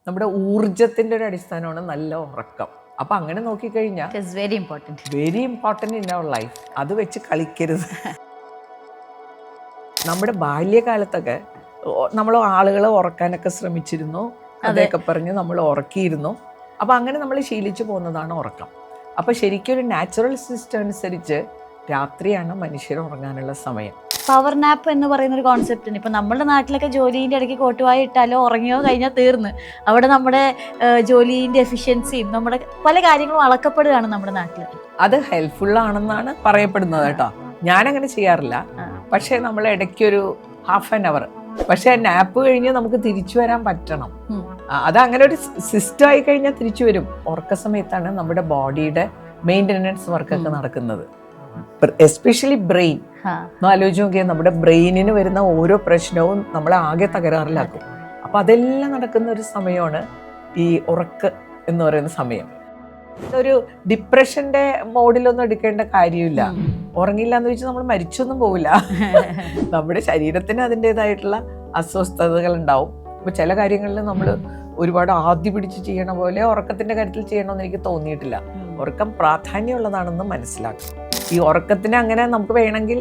നമ്മുടെ ഊർജത്തിൻ്റെ ഒരു അടിസ്ഥാനമാണ് നല്ല ഉറക്കം. അപ്പം അങ്ങനെ നോക്കിക്കഴിഞ്ഞാൽ very important in our life. അത് വെച്ച് കളിക്കരുത്. നമ്മുടെ ബാല്യകാലത്തൊക്കെ നമ്മൾ ആളുകളെ ഉറക്കാനൊക്കെ ശ്രമിച്ചിരുന്നു, അതൊക്കെ പറഞ്ഞ് നമ്മൾ ഉറക്കിയിരുന്നു. അപ്പം അങ്ങനെ നമ്മൾ ശീലിച്ചു പോകുന്നതാണ് ഉറക്കം. അപ്പം ശരിക്കും ഒരു നാച്ചുറൽ സിസ്റ്റം അനുസരിച്ച് രാത്രിയാണ് മനുഷ്യർ ഉറങ്ങാനുള്ള സമയം. പവർ നാപ്പ് എന്ന് പറയുന്ന ഒരു കോൺസെപ്റ്റ് ഉണ്ട്. ഇപ്പം നമ്മുടെ നാട്ടിലൊക്കെ ജോലിൻ്റെ ഇടയ്ക്ക് കോട്ടുവായി ഇട്ടാലോ ഉറങ്ങിയോ കഴിഞ്ഞാൽ തീർന്ന്. അവിടെ നമ്മുടെ ജോലിൻ്റെ എഫിഷ്യൻസിയും നമ്മുടെ പല കാര്യങ്ങളും അളക്കപ്പെടുകയാണ് നമ്മുടെ നാട്ടിൽ. അത് ഹെൽപ്ഫുൾ ആണെന്നാണ് പറയപ്പെടുന്നത് കേട്ടോ. ഞാനങ്ങനെ ചെയ്യാറില്ല. പക്ഷേ നമ്മൾ ഇടയ്ക്കൊരു ഹാഫ് ആൻ അവർ, പക്ഷെ നാപ്പ് കഴിഞ്ഞ് നമുക്ക് തിരിച്ചു വരാൻ പറ്റണം. അതങ്ങനെ ഒരു സിസ്റ്റം ആയി കഴിഞ്ഞാൽ തിരിച്ചു വരും. ഉറക്ക സമയത്താണ് നമ്മുടെ ബോഡിയുടെ മെയിൻ്റനൻസ് വർക്കൊക്കെ നടക്കുന്നത്. Especially brain. ആലോചിച്ച് നോക്കിയാൽ നമ്മുടെ ബ്രെയിനിന് വരുന്ന ഓരോ പ്രശ്നവും നമ്മളെ ആകെ തകരാറിലാക്കും. അപ്പൊ അതെല്ലാം നടക്കുന്ന ഒരു സമയമാണ് ഈ ഉറക്ക് എന്ന് പറയുന്ന സമയം. ഒരു ഡിപ്രഷന്റെ മോഡിലൊന്നും എടുക്കേണ്ട കാര്യമില്ല. ഉറങ്ങില്ല എന്ന് വെച്ചാൽ നമ്മൾ മരിച്ചൊന്നും പോവില്ല. നമ്മുടെ ശരീരത്തിന് അതിൻ്റെതായിട്ടുള്ള അസ്വസ്ഥതകൾ ഉണ്ടാവും. അപ്പൊ ചില കാര്യങ്ങളിൽ നമ്മൾ ഒരുപാട് ആദ്യ പിടിച്ച് ചെയ്യണ പോലെ ഉറക്കത്തിന്റെ കാര്യത്തിൽ ചെയ്യണമെന്ന് എനിക്ക് തോന്നിയിട്ടില്ല. ഉറക്കം പ്രാധാന്യമുള്ളതാണെന്ന് മനസ്സിലാക്കും. ഈ ഉറക്കത്തിന് അങ്ങനെ നമുക്ക് വേണമെങ്കിൽ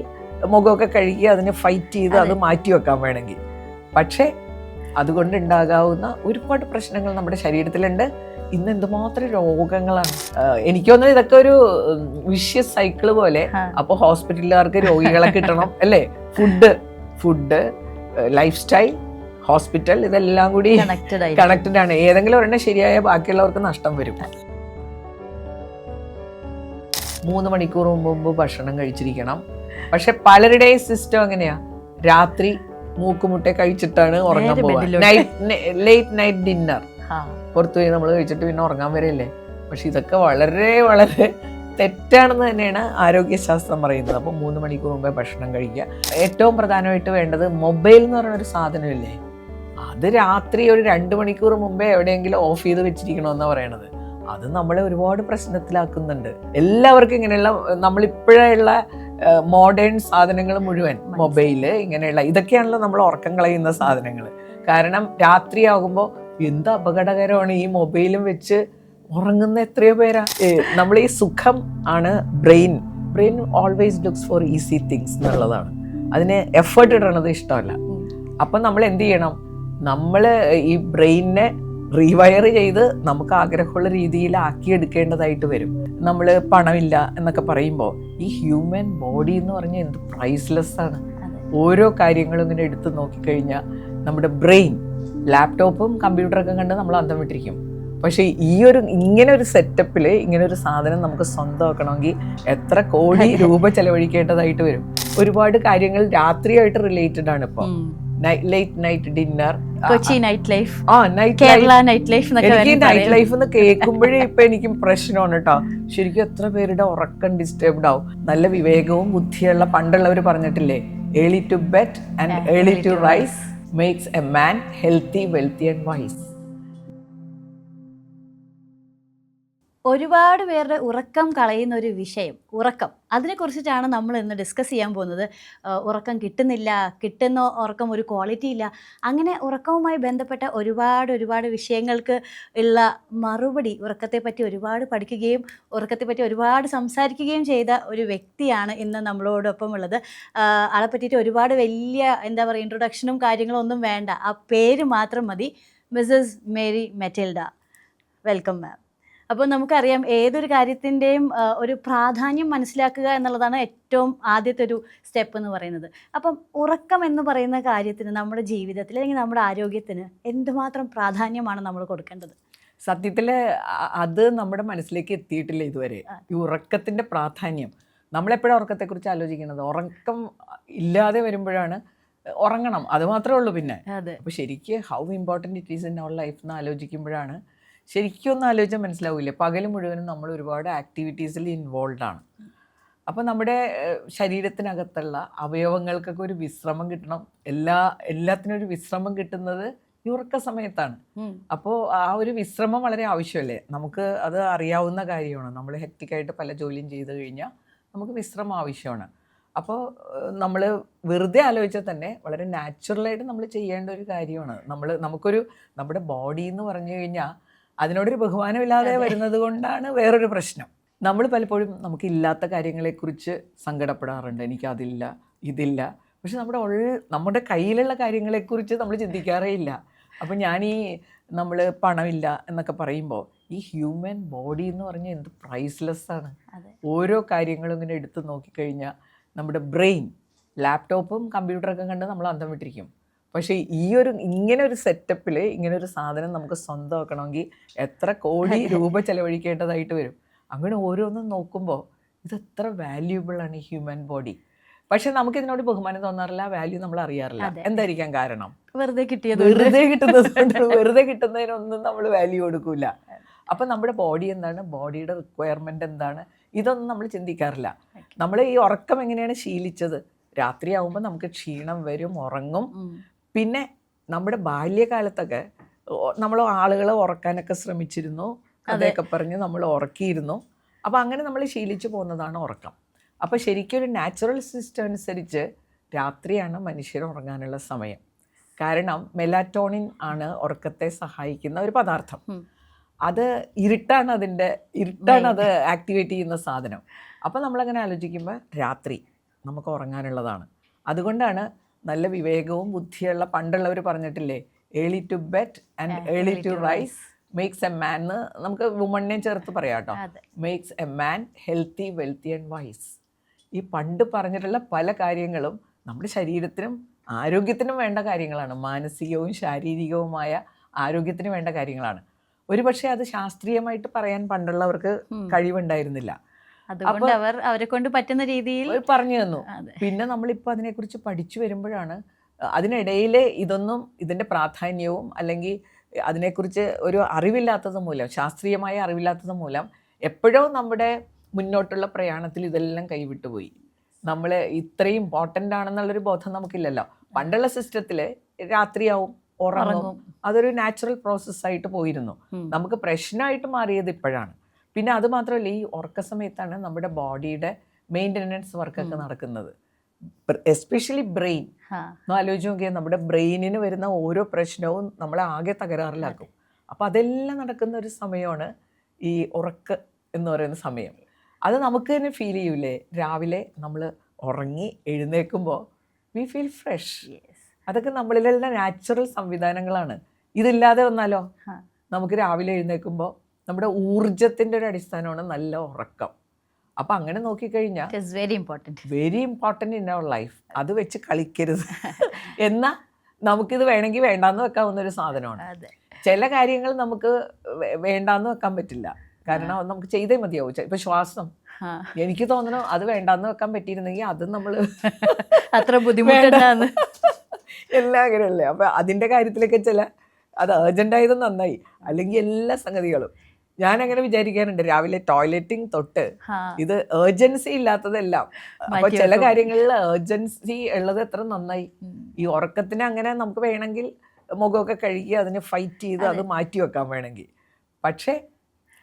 മുഖമൊക്കെ കഴുകി അതിനെ ഫൈറ്റ് ചെയ്ത് അത് മാറ്റി വെക്കാൻ വേണമെങ്കിൽ. പക്ഷേ അതുകൊണ്ട് ഉണ്ടാകാവുന്ന ഒരുപാട് പ്രശ്നങ്ങൾ നമ്മുടെ ശരീരത്തിലുണ്ട്. ഇന്ന് എന്തുമാത്രം രോഗങ്ങളാണ്. എനിക്ക് തോന്നുന്നു ഇതൊക്കെ ഒരു വിഷ്യസ് സൈക്കിള് പോലെ. അപ്പൊ ഹോസ്പിറ്റലുകാർക്ക് രോഗികളെ കിട്ടണം അല്ലേ? ഫുഡ്, ലൈഫ് സ്റ്റൈൽ, ഹോസ്പിറ്റൽ, ഇതെല്ലാം കൂടി കണക്റ്റഡ് ആണ്. ഏതെങ്കിലും ഒരെണ്ണം ശരിയായ ബാക്കിയുള്ളവർക്ക് നഷ്ടം വരും. 3 മണിക്കൂർ മുമ്പ് ഭക്ഷണം കഴിച്ചിരിക്കണം. പക്ഷെ പലരുടെയും സിസ്റ്റം എങ്ങനെയാ? രാത്രി മൂക്കുമുട്ടെ കഴിച്ചിട്ടാണ് ഉറങ്ങാൻ പോവുക. ലേറ്റ് നൈറ്റ് ഡിന്നർ പുറത്തു പോയി നമ്മൾ കഴിച്ചിട്ട് പിന്നെ ഉറങ്ങാൻ വരെയല്ലേ. പക്ഷെ ഇതൊക്കെ വളരെ വളരെ തെറ്റാണെന്ന് തന്നെയാണ് ആരോഗ്യശാസ്ത്രം പറയുന്നത്. അപ്പോൾ 3 മണിക്കൂർ മുമ്പേ ഭക്ഷണം കഴിക്കുക. ഏറ്റവും പ്രധാനമായിട്ട് വേണ്ടത് മൊബൈൽ എന്ന് പറയുന്നൊരു സാധനമില്ലേ, അത് രാത്രി ഒരു 2 മണിക്കൂർ മുമ്പേ എവിടെയെങ്കിലും ഓഫ് ചെയ്ത് വെച്ചിരിക്കണമെന്നാണ് പറയണത്. അത് നമ്മളെ ഒരുപാട് പ്രശ്നത്തിലാക്കുന്നുണ്ട്. എല്ലാവർക്കും ഇങ്ങനെയുള്ള നമ്മളിപ്പോഴുള്ള മോഡേൺ സാധനങ്ങൾ മുഴുവൻ മൊബൈല്, ഇങ്ങനെയുള്ള ഇതൊക്കെയാണല്ലോ നമ്മൾ ഉറക്കം കളയുന്ന സാധനങ്ങൾ. കാരണം രാത്രിയാകുമ്പോൾ എന്ത് അപകടകരമാണ് ഈ മൊബൈലും വെച്ച് ഉറങ്ങുന്ന എത്രയോ പേരാ. നമ്മൾ ഈ സുഖം ആണ് brain always looks four easy things എന്നുള്ളതാണ്. അതിന് എഫേർട്ട് ഇടണത് ഇഷ്ടമല്ല. അപ്പം നമ്മൾ എന്ത് ചെയ്യണം? നമ്മൾ ഈ ബ്രെയിനിനെ റീവയർ ചെയ്ത് നമുക്ക് ആഗ്രഹമുള്ള രീതിയിൽ ആക്കിയെടുക്കേണ്ടതായിട്ട് വരും. നമ്മൾ പണമില്ല എന്നൊക്കെ പറയുമ്പോൾ ഈ ഹ്യൂമൻ ബോഡി എന്ന് പറഞ്ഞാൽ എന്ത് പ്രൈസ്ലെസ് ആണ്. ഓരോ കാര്യങ്ങളും ഇങ്ങനെ എടുത്ത് നോക്കിക്കഴിഞ്ഞാൽ നമ്മുടെ ബ്രെയിൻ, ലാപ്ടോപ്പും കമ്പ്യൂട്ടറൊക്കെ കണ്ട് നമ്മൾ അന്തം വിട്ടിരിക്കും. പക്ഷേ ഇങ്ങനെ ഒരു സെറ്റപ്പിൽ ഇങ്ങനെ ഒരു സാധനം നമുക്ക് സ്വന്തമാക്കണമെങ്കിൽ എത്ര കോടി രൂപ ചെലവഴിക്കേണ്ടതായിട്ട് വരും. ഒരുപാട് കാര്യങ്ങൾ രാത്രിയായിട്ട് റിലേറ്റഡ് ആണ്. ഇപ്പോൾ late night dinner, Kochi night life, Kerala night life. എനിക്ക് നൈറ്റ് ലൈഫ് എന്ന് കേൾക്കുമ്പോഴേ ഇപ്പൊ എനിക്ക് പ്രശ്നമാണ് കേട്ടോ. ശരിക്കും എത്ര പേരുടെ ഉറക്കം ഡിസ്റ്റർബ്ഡ് ആവും. നല്ല വിവേകവും ബുദ്ധിയുള്ള പണ്ടുള്ളവർ പറഞ്ഞിട്ടില്ലേ, early to bed and early to rise makes a man healthy, wealthy and wise. ഒരുപാട് പേരുടെ ഉറക്കം കളയുന്ന ഒരു വിഷയം ഉറക്കം. അതിനെക്കുറിച്ചിട്ടാണ് നമ്മൾ ഇന്ന് ഡിസ്കസ് ചെയ്യാൻ പോകുന്നത്. ഉറക്കം കിട്ടുന്നില്ല, കിട്ടുന്ന ഉറക്കം ഒരു ക്വാളിറ്റി ഇല്ല, അങ്ങനെ ഉറക്കവുമായി ബന്ധപ്പെട്ട ഒരുപാട് വിഷയങ്ങൾക്ക് ഉള്ള മറുപടി, ഉറക്കത്തെപ്പറ്റി ഒരുപാട് പഠിക്കുകയും ഉറക്കത്തെപ്പറ്റി ഒരുപാട് സംസാരിക്കുകയും ചെയ്ത ഒരു വ്യക്തിയാണ് ഇന്ന് നമ്മളോടൊപ്പം ഉള്ളത്. ആളെ പറ്റിയിട്ട് ഒരുപാട് വലിയ എന്താ പറയുക ഇൻട്രൊഡക്ഷനും കാര്യങ്ങളും ഒന്നും വേണ്ട, ആ പേര് മാത്രം മതി. Mrs Mary Matilda, welcome ma'am. അപ്പോൾ നമുക്കറിയാം ഏതൊരു കാര്യത്തിൻ്റെയും ഒരു പ്രാധാന്യം മനസ്സിലാക്കുക എന്നുള്ളതാണ് ഏറ്റവും ആദ്യത്തെ ഒരു സ്റ്റെപ്പ് എന്ന് പറയുന്നത്. അപ്പം ഉറക്കം എന്ന് പറയുന്ന കാര്യത്തിന് നമ്മുടെ ജീവിതത്തിൽ അല്ലെങ്കിൽ നമ്മുടെ ആരോഗ്യത്തിന് എന്തുമാത്രം പ്രാധാന്യമാണ് നമ്മൾ കൊടുക്കേണ്ടത്? സത്യത്തിൽ അത് നമ്മുടെ മനസ്സിലേക്ക് എത്തിയിട്ടില്ല ഇതുവരെ, ഈ ഉറക്കത്തിൻ്റെ പ്രാധാന്യം. നമ്മളെപ്പോഴാണ് ഉറക്കത്തെക്കുറിച്ച് ആലോചിക്കുന്നത്? ഉറക്കം ഇല്ലാതെ വരുമ്പോഴാണ് ഉറങ്ങണം, അത് മാത്രമേ ഉള്ളൂ. പിന്നെ അപ്പോൾ ശരിക്കും how important it is in our life എന്ന് ആലോചിക്കുമ്പോഴാണ് ശരിക്കും ഒന്ന് ആലോചിച്ചാൽ മനസ്സിലാവില്ലേ, പകൽ മുഴുവനും നമ്മൾ ഒരുപാട് ആക്ടിവിറ്റീസിൽ ഇൻവോൾവ് ആണ്. അപ്പോൾ നമ്മുടെ ശരീരത്തിനകത്തുള്ള അവയവങ്ങൾക്കൊക്കെ ഒരു വിശ്രമം കിട്ടണം. എല്ലാത്തിനും ഒരു വിശ്രമം കിട്ടുന്നത് ഈ ഉറക്ക സമയത്താണ്. അപ്പോൾ ആ ഒരു വിശ്രമം വളരെ ആവശ്യമല്ലേ? നമുക്ക് അത് അറിയാവുന്ന കാര്യമാണ്. നമ്മൾ ഹെക്റ്റിക്കായിട്ട് പല ജോലിയും ചെയ്ത് കഴിഞ്ഞാൽ നമുക്ക് വിശ്രമം ആവശ്യമാണ്. അപ്പോൾ നമ്മൾ വെറുതെ ആലോചിച്ചാൽ തന്നെ വളരെ നാച്ചുറലായിട്ട് നമ്മൾ ചെയ്യേണ്ട ഒരു കാര്യമാണ്. നമ്മുടെ ബോഡി എന്ന് പറഞ്ഞു കഴിഞ്ഞാൽ അതിനോടൊരു ബഹുമാനമില്ലാതെ വരുന്നത് കൊണ്ടാണ് വേറൊരു പ്രശ്നം. നമ്മൾ പലപ്പോഴും നമുക്കില്ലാത്ത കാര്യങ്ങളെക്കുറിച്ച് സങ്കടപ്പെടാറുണ്ട്. എനിക്കതില്ല, ഇതില്ല. പക്ഷെ നമ്മുടെ കയ്യിലുള്ള കാര്യങ്ങളെക്കുറിച്ച് നമ്മൾ ചിന്തിക്കാറേ ഇല്ല. അപ്പം നമ്മൾ പണമില്ല എന്നൊക്കെ പറയുമ്പോൾ ഈ ഹ്യൂമൻ ബോഡി എന്ന് പറഞ്ഞാൽ എന്ത് പ്രൈസ്ലെസ് ആണ്. ഓരോ കാര്യങ്ങളും ഇങ്ങനെ എടുത്ത് നോക്കിക്കഴിഞ്ഞാൽ നമ്മുടെ ബ്രെയിൻ, ലാപ്ടോപ്പും കമ്പ്യൂട്ടറൊക്കെ കണ്ട് നമ്മൾ അന്തം വിട്ടിരിക്കും. പക്ഷേ ഇങ്ങനെ ഒരു സെറ്റപ്പിൽ ഇങ്ങനെ ഒരു സാധനം നമുക്ക് സ്വന്തമാക്കണമെങ്കിൽ എത്ര കോടി രൂപ ചെലവഴിക്കേണ്ടതായിട്ട് വരും. അങ്ങനെ ഓരോന്നും നോക്കുമ്പോൾ ഇതെത്ര വാല്യൂബിളാണ് ഈ ഹ്യൂമൻ ബോഡി. പക്ഷെ നമുക്കിതിനോട് ബഹുമാനം തോന്നാറില്ല, വാല്യൂ നമ്മൾ അറിയാറില്ല. എന്തായിരിക്കാം കാരണം? വെറുതെ കിട്ടുന്നതിനൊന്നും നമ്മൾ വാല്യൂ കൊടുക്കൂല. അപ്പം നമ്മുടെ ബോഡി എന്താണ്, ബോഡിയുടെ റിക്വയർമെൻ്റ് എന്താണ്, ഇതൊന്നും നമ്മൾ ചിന്തിക്കാറില്ല. നമ്മൾ ഈ ഉറക്കം എങ്ങനെയാണ് ശീലിച്ചത്? രാത്രിയാവുമ്പോൾ നമുക്ക് ക്ഷീണം വരും, ഉറങ്ങും. പിന്നെ നമ്മുടെ ബാല്യകാലത്തൊക്കെ നമ്മൾ ആളുകളെ ഉറക്കാനൊക്കെ ശ്രമിച്ചിരുന്നു, അതൊക്കെ പറഞ്ഞ് നമ്മൾ ഉറക്കിയിരുന്നു. അപ്പോൾ അങ്ങനെ നമ്മൾ ശീലിച്ചു പോകുന്നതാണ് ഉറക്കം. അപ്പോൾ ശരിക്കും ഒരു നാച്ചുറൽ സിസ്റ്റം അനുസരിച്ച് രാത്രിയാണ് മനുഷ്യർ ഉറങ്ങാനുള്ള സമയം. കാരണം മെലാറ്റോണിൻ ആണ് ഉറക്കത്തെ സഹായിക്കുന്ന ഒരു പദാർത്ഥം. അത് ഇരുട്ടാണ് അത് ആക്ടിവേറ്റ് ചെയ്യുന്ന സാധനം. അപ്പോൾ നമ്മളങ്ങനെ ആലോചിക്കുമ്പോൾ രാത്രി നമുക്ക് ഉറങ്ങാനുള്ളതാണ്. അതുകൊണ്ടാണ് നല്ല വിവേകവും ബുദ്ധിയുള്ള പണ്ടുള്ളവർ പറഞ്ഞിട്ടില്ലേ, early to bed and early to rise makes a man എന്ന് നമുക്ക് വുമണിനെയും ചേർത്ത് പറയാം കേട്ടോ. Makes a man healthy, wealthy and wise. ഈ പണ്ട് പറഞ്ഞിട്ടുള്ള പല കാര്യങ്ങളും നമ്മുടെ ശരീരത്തിനും ആരോഗ്യത്തിനും വേണ്ട കാര്യങ്ങളാണ്. മാനസികവും ശാരീരികവുമായ ആരോഗ്യത്തിന് വേണ്ട കാര്യങ്ങളാണ്. ഒരു പക്ഷേ അത് ശാസ്ത്രീയമായിട്ട് പറയാൻ പണ്ടുള്ളവർക്ക് കഴിവുണ്ടായിരുന്നില്ല. അതുകൊണ്ട് അവരെ കൊണ്ട് പറ്റുന്ന രീതിയിൽ പറഞ്ഞു തന്നു. പിന്നെ നമ്മളിപ്പോൾ അതിനെക്കുറിച്ച് പഠിച്ചു വരുമ്പോഴാണ് അതിനിടയിൽ ഇതിൻ്റെ പ്രാധാന്യവും അല്ലെങ്കിൽ അതിനെക്കുറിച്ച് ഒരു അറിവില്ലാത്തത് മൂലം, ശാസ്ത്രീയമായ അറിവില്ലാത്തത് മൂലം എപ്പോഴോ നമ്മുടെ മുന്നോട്ടുള്ള പ്രയാണത്തിൽ ഇതെല്ലാം കൈവിട്ടുപോയി. നമ്മൾ ഇത്രയും ഇമ്പോർട്ടൻ്റ് ആണെന്നുള്ളൊരു ബോധം നമുക്കില്ലല്ലോ. പണ്ടുള്ള സിസ്റ്റത്തിൽ രാത്രിയാവും, ഉറങ്ങും, അതൊരു നാച്ചുറൽ പ്രോസസ്സായിട്ട് പോയിരുന്നു. നമുക്ക് പ്രശ്നമായിട്ട് മാറിയത് ഇപ്പോഴാണ്. പിന്നെ അത് മാത്രമല്ല, ഈ ഉറക്ക സമയത്താണ് നമ്മുടെ ബോഡിയുടെ മെയിൻ്റനൻസ് വർക്കൊക്കെ നടക്കുന്നത്. എസ്പെഷ്യലി ബ്രെയിൻ ആലോചിച്ച് നോക്കിയാൽ നമ്മുടെ ബ്രെയിനിന് വരുന്ന ഓരോ പ്രശ്നവും നമ്മളെ ആകെ തകരാറിലാക്കും. അപ്പം അതെല്ലാം നടക്കുന്ന ഒരു സമയമാണ് ഈ ഉറക്ക എന്ന് പറയുന്ന സമയം. അത് നമുക്ക് തന്നെ ഫീൽ ചെയ്യൂലേ? രാവിലെ നമ്മൾ ഉറങ്ങി എഴുന്നേൽക്കുമ്പോൾ വി ഫീൽ ഫ്രഷ്. അതൊക്കെ നമ്മളിലുള്ള നാച്ചുറൽ സംവിധാനങ്ങളാണ്. ഇതില്ലാതെ വന്നാലോ, നമുക്ക് രാവിലെ എഴുന്നേൽക്കുമ്പോൾ നമ്മുടെ ഊർജത്തിൻ്റെ ഒരു അടിസ്ഥാനമാണ് നല്ല ഉറക്കം. അപ്പം അങ്ങനെ നോക്കിക്കഴിഞ്ഞാൽ very important in our life. അത് വെച്ച് കളിക്കരുത്. എന്നാൽ നമുക്കിത് വേണമെങ്കിൽ വേണ്ടാന്ന് വെക്കാവുന്ന ഒരു സാധനമാണ്. ചില കാര്യങ്ങൾ നമുക്ക് വേണ്ടാന്ന് വെക്കാൻ പറ്റില്ല, കാരണം നമുക്ക് ചെയ്തേ മതിയാവും. ഇപ്പം ശ്വാസം, എനിക്ക് തോന്നണം അത് വേണ്ടാന്ന് വെക്കാൻ പറ്റിയിരുന്നെങ്കിൽ അത് നമ്മൾ അത്ര ബുദ്ധിമുട്ടാണ്. എല്ലാം അങ്ങനെയല്ലേ. അപ്പം അതിൻ്റെ കാര്യത്തിലൊക്കെ അത് അർജൻ്റായത് നന്നായി. അല്ലെങ്കിൽ എല്ലാ സംഗതികളും ഞാനങ്ങനെ വിചാരിക്കാറുണ്ട്. രാവിലെ ടോയ്ലറ്റിംഗ് തൊട്ട് ഇത് ഏർജൻസി ഇല്ലാത്തതെല്ലാം. അപ്പൊ ചില കാര്യങ്ങളിൽ ഏർജൻസി ഉള്ളത് എത്ര നന്നായി. ഈ ഉറക്കത്തിന് അങ്ങനെ നമുക്ക് വേണമെങ്കിൽ മുഖമൊക്കെ കഴുകി അതിനെ ഫൈറ്റ് ചെയ്ത് അത് മാറ്റി വെക്കാൻ വേണമെങ്കിൽ. പക്ഷേ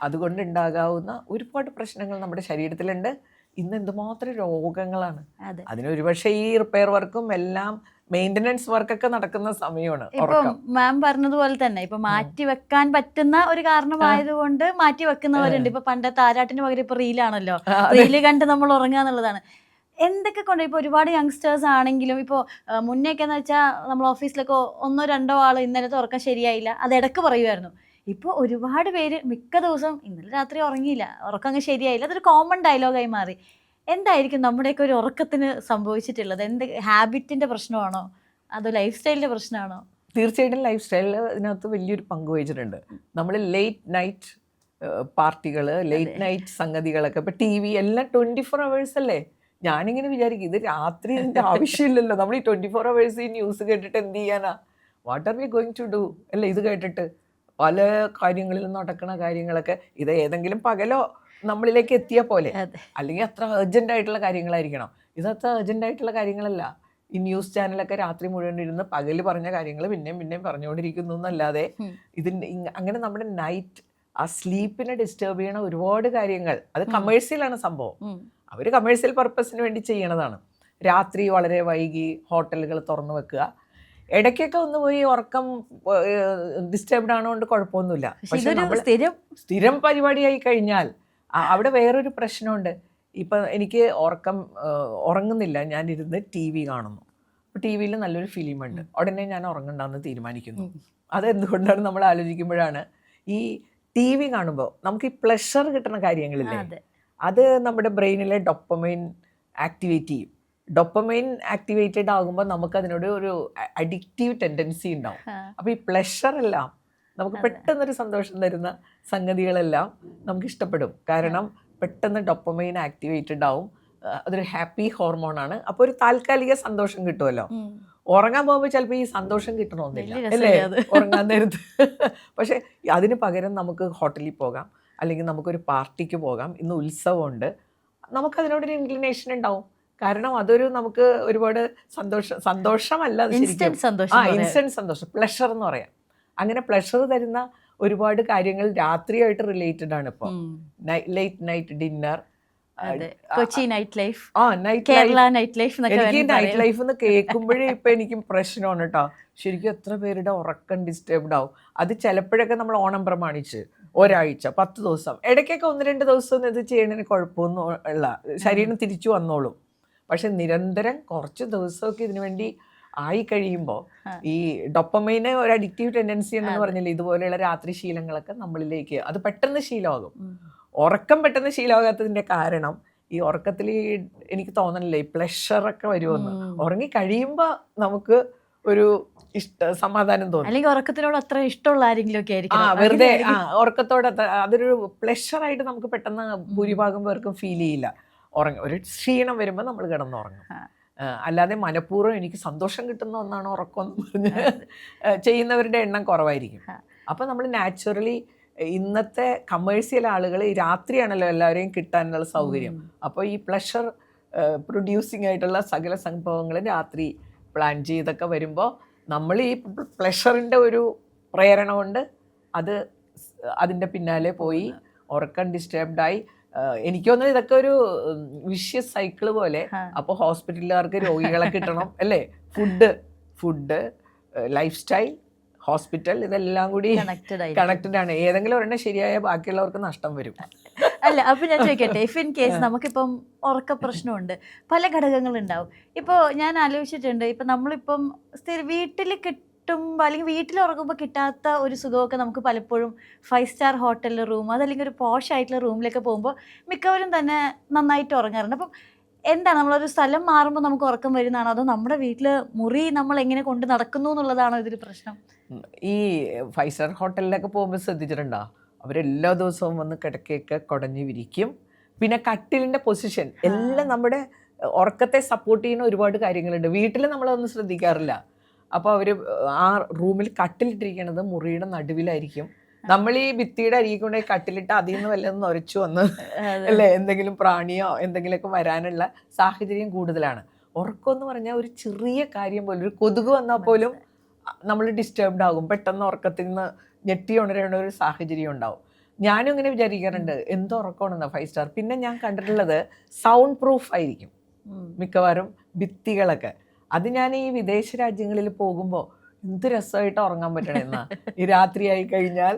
അതുകൊണ്ടുണ്ടാകാവുന്ന ഒരുപാട് പ്രശ്നങ്ങൾ നമ്മുടെ ശരീരത്തിലുണ്ട്. ഇന്ന് എന്തുമാത്രം രോഗങ്ങളാണ്. അതിനൊരു പക്ഷേ ഈ റിപ്പയർ വർക്കും എല്ലാം മെയിൻ്റനൻസ് വർക്കൊക്കെ നടക്കുന്ന സമയമാണ്. ഇപ്പം മാം പറഞ്ഞതുപോലെ തന്നെ ഇപ്പൊ മാറ്റി വെക്കാൻ പറ്റുന്ന ഒരു കാരണമായതുകൊണ്ട് മാറ്റി വെക്കുന്നവരുണ്ട്. ഇപ്പൊ പണ്ടത്തെ ആരാട്ടിന് പകരം ഇപ്പൊ റീലാണല്ലോ, റീല് കണ്ട് നമ്മൾ ഉറങ്ങുക എന്നുള്ളതാണ്. എന്തൊക്കെ കൊണ്ട് ഇപ്പോൾ ഒരുപാട് യങ്സ്റ്റേഴ്സ് ആണെങ്കിലും ഇപ്പോൾ മുന്നേക്കെ എന്ന് വെച്ചാൽ നമ്മൾ ഓഫീസിലൊക്കെ 1-2 ആൾ ഇന്നലത്തെ ഉറക്കം ശരിയായില്ല, അത് ഇടക്ക് പറയുമായിരുന്നു. ഇപ്പോൾ ഒരുപാട് പേര് മിക്ക ദിവസവും ഇന്നലെ രാത്രി ഉറങ്ങിയില്ല, ഉറക്കം അങ്ങ് ശരിയായില്ല, അതൊരു കോമൺ ഡയലോഗായി മാറി. എന്തായിരിക്കും നമ്മുടെയൊക്കെ ഒരു ഉറക്കത്തിന് സംഭവിച്ചിട്ടുള്ളത്? എന്ത് ഹാബിറ്റിൻ്റെ പ്രശ്നമാണോ അതോ ലൈഫ് സ്റ്റൈലിൻ്റെ പ്രശ്നമാണോ? തീർച്ചയായിട്ടും ലൈഫ് സ്റ്റൈലിൽ ഇതിനകത്ത് വലിയൊരു പങ്ക് വഹിച്ചിട്ടുണ്ട്. നമ്മൾ ലേറ്റ് നൈറ്റ് പാർട്ടികൾ, ലേറ്റ് നൈറ്റ് സംഗതികളൊക്കെ ഇപ്പോൾ ടി വി എല്ലാം 24 hours അല്ലേ. ഞാനിങ്ങനെ വിചാരിക്കും, ഇത് രാത്രി ഇതിൻ്റെ ആവശ്യമില്ലല്ലോ. നമ്മൾ ഈ 24 hours ഈ ന്യൂസ് കേട്ടിട്ട് എന്ത് ചെയ്യാനാ? What are we going to do അല്ലേ? ഇത് കേട്ടിട്ട് പല കാര്യങ്ങളിലും നടക്കുന്ന കാര്യങ്ങളൊക്കെ ഇത് ഏതെങ്കിലും പകലോ നമ്മളിലേക്ക് എത്തിയ പോലെ, അല്ലെങ്കിൽ അത്ര അർജൻ്റ് ആയിട്ടുള്ള കാര്യങ്ങളായിരിക്കണം. ഇതത്ര അർജൻ്റ് ആയിട്ടുള്ള കാര്യങ്ങളല്ല. ഈ ന്യൂസ് ചാനലൊക്കെ രാത്രി മുഴുവൻ ഇരുന്ന് പകല് പറഞ്ഞ കാര്യങ്ങൾ പിന്നെയും പറഞ്ഞുകൊണ്ടിരിക്കുന്നു എന്നല്ലാതെ ഇതിൻ്റെ അങ്ങനെ നമ്മുടെ നൈറ്റ് ആ സ്ലീപ്പിനെ ഡിസ്റ്റർബ് ചെയ്യണ ഒരുപാട് കാര്യങ്ങൾ. അത് കമേഴ്സ്യലാണ് സംഭവം. അവർ കമേഴ്സ്യൽ പർപ്പസിന് വേണ്ടി ചെയ്യണതാണ്. രാത്രി വളരെ വൈകി ഹോട്ടലുകൾ തുറന്നു വെക്കുക. ഇടയ്ക്കൊക്കെ ഒന്ന് പോയി ഉറക്കം ഡിസ്റ്റർബ്ഡ് ആണോണ്ട് കുഴപ്പമൊന്നുമില്ല. പക്ഷെ നമ്മൾ സ്ഥിരം പരിപാടിയായി കഴിഞ്ഞാൽ അവിടെ വേറൊരു പ്രശ്നമുണ്ട്. ഇപ്പം എനിക്ക് ഉറങ്ങുന്നില്ല, ഞാനിരുന്ന് ടി വി കാണുന്നു. അപ്പോൾ ടി വിയിൽ നല്ലൊരു ഫിലിമുണ്ട്, ഉടനെ ഞാൻ ഉറങ്ങണ്ടെന്ന് തീരുമാനിക്കുന്നു. അതെന്തുകൊണ്ടാണ് നമ്മൾ ആലോചിക്കുമ്പോഴാണ് ഈ ടി വി കാണുമ്പോൾ നമുക്ക് ഈ പ്ലഷർ കിട്ടുന്ന കാര്യങ്ങളില്ലേ, അത് നമ്മുടെ ബ്രെയിനിലെ ഡോപ്പമൈൻ ആക്ടിവേറ്റ് ചെയ്യും. ഡോപ്പമൈൻ ആക്ടിവേറ്റഡ് ആകുമ്പോൾ നമുക്ക് അതിനോട് ഒരു അഡിക്റ്റീവ് ടെൻഡൻസി ഉണ്ടാവും. അപ്പോൾ ഈ പ്ലഷർ എല്ലാം നമുക്ക് പെട്ടെന്നൊരു സന്തോഷം തരുന്ന സംഗതികളെല്ലാം നമുക്ക് ഇഷ്ടപ്പെടും. കാരണം പെട്ടെന്ന് ഡോപ്പമൈൻ ആക്ടിവേറ്റഡ് ആവും. അതൊരു ഹാപ്പി ഹോർമോണാണ്. അപ്പോൾ ഒരു താൽക്കാലിക സന്തോഷം കിട്ടുമല്ലോ. ഉറങ്ങാൻ പോകുമ്പോൾ ചിലപ്പോൾ ഈ സന്തോഷം കിട്ടണമെന്നില്ല അല്ലേ, ഉറങ്ങാൻ നേരത്ത്. പക്ഷെ അതിന് പകരം നമുക്ക് ഹോട്ടലിൽ പോകാം, അല്ലെങ്കിൽ നമുക്കൊരു പാർട്ടിക്ക് പോകാം, ഇന്ന് ഉത്സവമുണ്ട്, നമുക്കതിനോടൊരു ഇൻക്ലിനേഷൻ ഉണ്ടാവും. കാരണം അതൊരു നമുക്ക് ഒരുപാട് സന്തോഷമല്ല, ഇൻസ്റ്റന്റ് സന്തോഷം, പ്ലഷർ എന്ന് പറയാം. അങ്ങനെ പ്ലഷർ തരുന്ന ഒരുപാട് കാര്യങ്ങൾ രാത്രിയായിട്ട് റിലേറ്റഡ് ആണ്. ഇപ്പോൾ late night dinner, Kochi night life, Kerala night life. എനിക്ക് നൈറ്റ് ലൈഫ് എന്ന് കേൾക്കുമ്പോഴേ ഇപ്പൊ എനിക്ക് പ്രശ്നമാണ് കേട്ടോ. ശരിക്കും എത്ര പേരുടെ ഉറക്കം ഡിസ്റ്റർബ്ഡ് ആവും. അത് ചിലപ്പോഴൊക്കെ നമ്മൾ ഓണം പ്രമാണിച്ച് ഒരാഴ്ച 10 ദിവസം, ഇടയ്ക്കൊക്കെ 1-2 ദിവസം ഇത് ചെയ്യണതിന് കുഴപ്പമൊന്നും ഉള്ള, ശരീരം തിരിച്ചു വന്നോളും. പക്ഷെ നിരന്തരം കുറച്ച് ദിവസമൊക്കെ ഇതിനു വേണ്ടി ആയി കഴിയുമ്പോൾ ഈ ഡോപ്പമൈന് ഒരു അഡിക്റ്റീവ് ടെൻഡൻസി എന്ന് പറഞ്ഞില്ലേ, ഇതുപോലെയുള്ള രാത്രി ശീലങ്ങളൊക്കെ നമ്മളിലേക്ക് അത് പെട്ടെന്ന് ശീലമാകും. ഉറക്കം പെട്ടെന്ന് ശീലമാകാത്തതിൻ്റെ കാരണം ഈ ഉറക്കത്തിൽ എനിക്ക് തോന്നണില്ലേ ഈ പ്ലഷറൊക്കെ വരുമെന്ന്. ഉറങ്ങി കഴിയുമ്പോൾ നമുക്ക് ഒരു സമാധാനം തോന്നും. അല്ലെങ്കിൽ ഉറക്കത്തിനോട് അത്ര ഇഷ്ടമുള്ള ആരെങ്കിലും ഒക്കെ ആയിരിക്കും. വെറുതെ ഉറക്കത്തോടെ അതൊരു പ്ലഷറായിട്ട് നമുക്ക് പെട്ടെന്ന് ഭൂരിഭാഗം പേർക്കും ഫീൽ ചെയ്യില്ല. ഒരു ക്ഷീണം വരുമ്പോൾ നമ്മൾ കിടന്നുറങ്ങും. അല്ലാതെ മനഃപൂർവ്വം എനിക്ക് സന്തോഷം കിട്ടുന്ന ഒന്നാണ് ഉറക്കം എന്ന് പറഞ്ഞ് ചെയ്യുന്നവരുടെ എണ്ണം കുറവായിരിക്കും. അപ്പം നമ്മൾ നാച്ചുറലി ഇന്നത്തെ കമേഴ്സ്യൽ ആളുകൾ ഈ രാത്രിയാണല്ലോ എല്ലാവരെയും കിട്ടാനുള്ള സൗകര്യം. അപ്പോൾ ഈ പ്ലഷർ പ്രൊഡ്യൂസിങ് ആയിട്ടുള്ള സകല സംഭവങ്ങളും രാത്രി പ്ലാൻ ചെയ്തൊക്കെ വരുമ്പോൾ നമ്മൾ ഈ പ്ലഷറിൻ്റെ ഒരു പ്രേരണ കൊണ്ട് അതിൻ്റെ പിന്നാലെ പോയി ഉറക്കം ഡിസ്റ്റർബ്ഡായി. എനിക്ക് തോന്നുന്നു ഇതൊക്കെ ഒരു വിഷ്യസ് സൈക്കിള് പോലെ. അപ്പോൾ ഹോസ്പിറ്റലുകാർക്ക് രോഗികളെ കിട്ടണം അല്ലേ, ഫുഡ് ലൈഫ് സ്റ്റൈൽ, ഹോസ്പിറ്റൽ, ഇതെല്ലാം കൂടി കണക്റ്റഡ് ആണ്. ഏതെങ്കിലും ഒരെണ്ണം ശരിയായ ബാക്കിയുള്ളവർക്ക് നഷ്ടം വരും. അല്ല, അപ്പം ഞാൻ ചോദിക്കട്ടെ, ഇഫ് ഇൻ കേസ് നമുക്കിപ്പം ഉറക്ക പ്രശ്നമുണ്ട്, പല ഘടകങ്ങളുണ്ടാവും. ഇപ്പോൾ ഞാൻ ആലോചിച്ചിട്ടുണ്ട്, ഇപ്പം നമ്മളിപ്പം വീട്ടിൽ കിട്ടുമ്പോൾ അല്ലെങ്കിൽ വീട്ടിൽ ഉറങ്ങുമ്പോൾ കിട്ടാത്ത ഒരു സുഖമൊക്കെ നമുക്ക് പലപ്പോഴും 5 സ്റ്റാർ ഹോട്ടൽ റൂം, അതല്ലെങ്കിൽ ഒരു പോഷ് ആയിട്ടുള്ള റൂമിലൊക്കെ പോകുമ്പോൾ മിക്കവരും തന്നെ നന്നായിട്ട് ഉറങ്ങാറുണ്ട്. അപ്പം എന്താണ്, നമ്മളൊരു സ്ഥലം മാറുമ്പോൾ നമുക്ക് ഉറക്കം വരുന്നതാണോ, അതോ നമ്മുടെ വീട്ടിൽ മുറി നമ്മൾ എങ്ങനെ കൊണ്ട് നടക്കുന്നു എന്നുള്ളതാണോ ഇതൊരു പ്രശ്നം? ഈ 5 സ്റ്റാർ ഹോട്ടലിലൊക്കെ പോകുമ്പോൾ ശ്രദ്ധിച്ചിട്ടുണ്ടോ, അവരെല്ലാ ദിവസവും വന്ന് കിടക്കയൊക്കെ കുടഞ്ഞു വിരിക്കും. പിന്നെ കട്ടിലിൻ്റെ പൊസിഷൻ എല്ലാം നമ്മുടെ ഉറക്കത്തെ സപ്പോർട്ട് ചെയ്യുന്ന ഒരുപാട് കാര്യങ്ങളുണ്ട്. വീട്ടിൽ നമ്മളതൊന്നും ശ്രദ്ധിക്കാറില്ല. അപ്പോൾ അവർ ആ റൂമിൽ കട്ടിലിട്ടിരിക്കുന്നത് മുറിയുടെ നടുവിലായിരിക്കും. നമ്മൾ ഈ ഭിത്തിയുടെ അരികെ കൊണ്ട് കട്ടിലിട്ട് അതിൽ നിന്ന് വല്ലതും നൊരച്ചു വന്ന് അല്ലേ എന്തെങ്കിലും പ്രാണിയോ എന്തെങ്കിലുമൊക്കെ വരാനുള്ള സാഹചര്യം കൂടുതലാണ്. ഉറക്കം എന്ന് പറഞ്ഞാൽ ഒരു ചെറിയ കാര്യം പോലും, ഒരു കൊതുക് വന്നാൽ പോലും നമ്മൾ ഡിസ്റ്റർബ്ഡ് ആകും. പെട്ടെന്ന് ഉറക്കത്തിൽ നിന്ന് ഞെട്ടി ഉണരേണ്ട ഒരു സാഹചര്യം ഉണ്ടാവും. ഞാനും ഇങ്ങനെ വിചാരിക്കാറുണ്ട്, എന്തോ ഉറക്കമാണെന്നാ 5 സ്റ്റാർ. പിന്നെ ഞാൻ കണ്ടിട്ടുള്ളത് സൗണ്ട് പ്രൂഫ് ആയിരിക്കും മിക്കവാറും ഭിത്തികളൊക്കെ. അത് ഞാൻ ഈ വിദേശ രാജ്യങ്ങളിൽ പോകുമ്പോൾ എന്ത് രസമായിട്ട് ഉറങ്ങാൻ പറ്റണമെന്നാ. ഈ രാത്രിയായി കഴിഞ്ഞാൽ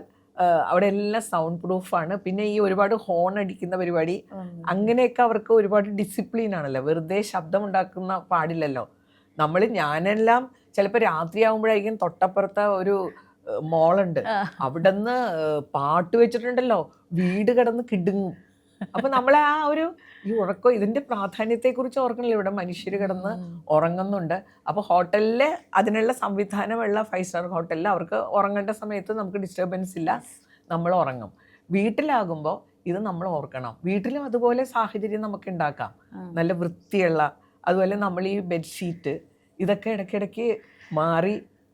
അവിടെ എല്ലാം സൗണ്ട് പ്രൂഫാണ്. പിന്നെ ഈ ഒരുപാട് ഹോൺ അടിക്കുന്ന പരിപാടി, അങ്ങനെയൊക്കെ അവർക്ക് ഒരുപാട് ഡിസിപ്ലിൻ ആണല്ലോ. വെറുതെ ശബ്ദം ഉണ്ടാക്കുന്ന പാടില്ലല്ലോ. ഞാനെല്ലാം ചിലപ്പോൾ രാത്രിയാകുമ്പോഴായിരിക്കും തൊട്ടപ്പുറത്തെ ഒരു മോളുണ്ട്, അവിടെ നിന്ന് പാട്ട് വെച്ചിട്ടുണ്ടല്ലോ, വീട് കിടന്ന് കിടുങ്ങും. അപ്പൊ നമ്മളെ ആ ഒരു ഈ ഉറക്കം, ഇതിന്റെ പ്രാധാന്യത്തെക്കുറിച്ച് ഓർക്കണില്ല. ഇവിടെ മനുഷ്യർ കിടന്ന് ഉറങ്ങുന്നുണ്ട്. അപ്പോൾ ഹോട്ടലില് അതിനുള്ള സംവിധാനമുള്ള 5 സ്റ്റാർ ഹോട്ടലിൽ അവർക്ക് ഉറങ്ങേണ്ട സമയത്ത് നമുക്ക് ഡിസ്റ്റർബൻസ് ഇല്ല, നമ്മൾ ഉറങ്ങും. വീട്ടിലാകുമ്പോൾ ഇത് നമ്മൾ ഓർക്കണം. വീട്ടിലും അതുപോലെ സാഹചര്യം നമുക്ക് ഉണ്ടാക്കാം, നല്ല വൃത്തിയുള്ള. അതുപോലെ നമ്മൾ ഈ ബെഡ്ഷീറ്റ് ഇതൊക്കെ ഇടയ്ക്കിടയ്ക്ക്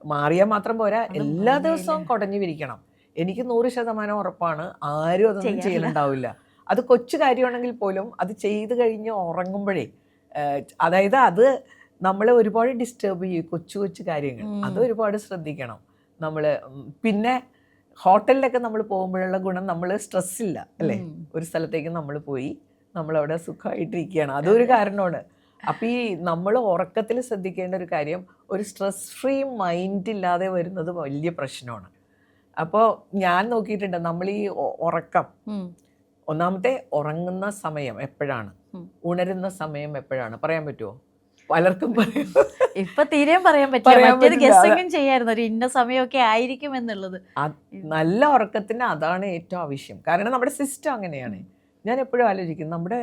മാറിയാൽ മാത്രം പോരാ, എല്ലാ ദിവസവും കുടഞ്ഞു വിരിക്കണം. എനിക്ക് 100% ഉറപ്പാണ്, ആരും അതൊന്നും ചെയ്യലുണ്ടാവില്ല. അത് കൊച്ചു കാര്യമാണെങ്കിൽ പോലും അത് ചെയ്ത് കഴിഞ്ഞ് ഉറങ്ങുമ്പോഴേ, അതായത് അത് നമ്മളെ ഒരുപാട് ഡിസ്റ്റർബ് ചെയ്യും. കൊച്ചു കാര്യങ്ങൾ അത് ഒരുപാട് ശ്രദ്ധിക്കണം നമ്മൾ. പിന്നെ ഹോട്ടലിലൊക്കെ നമ്മൾ പോകുമ്പോഴുള്ള ഗുണം, നമ്മൾ സ്ട്രെസ്സില്ല അല്ലേ. ഒരു സ്ഥലത്തേക്ക് നമ്മൾ പോയി നമ്മളവിടെ സുഖമായിട്ടിരിക്കുകയാണ്, അതൊരു കാരണമാണ്. അപ്പം ഈ നമ്മൾ ഉറക്കത്തിൽ ശ്രദ്ധിക്കേണ്ട ഒരു കാര്യം, ഒരു സ്ട്രെസ് ഫ്രീ മൈൻഡ് ഇല്ലാതെ വരുന്നത് വലിയ പ്രശ്നമാണ്. അപ്പോൾ ഞാൻ നോക്കിയിട്ടുണ്ട്, നമ്മൾ ഈ ഉറക്കം, ഒന്നാമത്തെ ഉറങ്ങുന്ന സമയം എപ്പോഴാണ്, ഉണരുന്ന സമയം എപ്പോഴാണ് പറയാൻ പറ്റുമോ? പലർക്കും ഇപ്പൊ തീരെയും പറയാൻ പറ്റില്ല. ചെയ്യായിരുന്നു ഒരു ഇന്ന സമയമൊക്കെ ആയിരിക്കും എന്നുള്ളത്. നല്ല ഉറക്കത്തിന് അതാണ് ഏറ്റവും ആവശ്യം. കാരണം നമ്മുടെ സിസ്റ്റം അങ്ങനെയാണ്. ഞാൻ എപ്പോഴും ആലോചിക്കും, നമ്മുടെ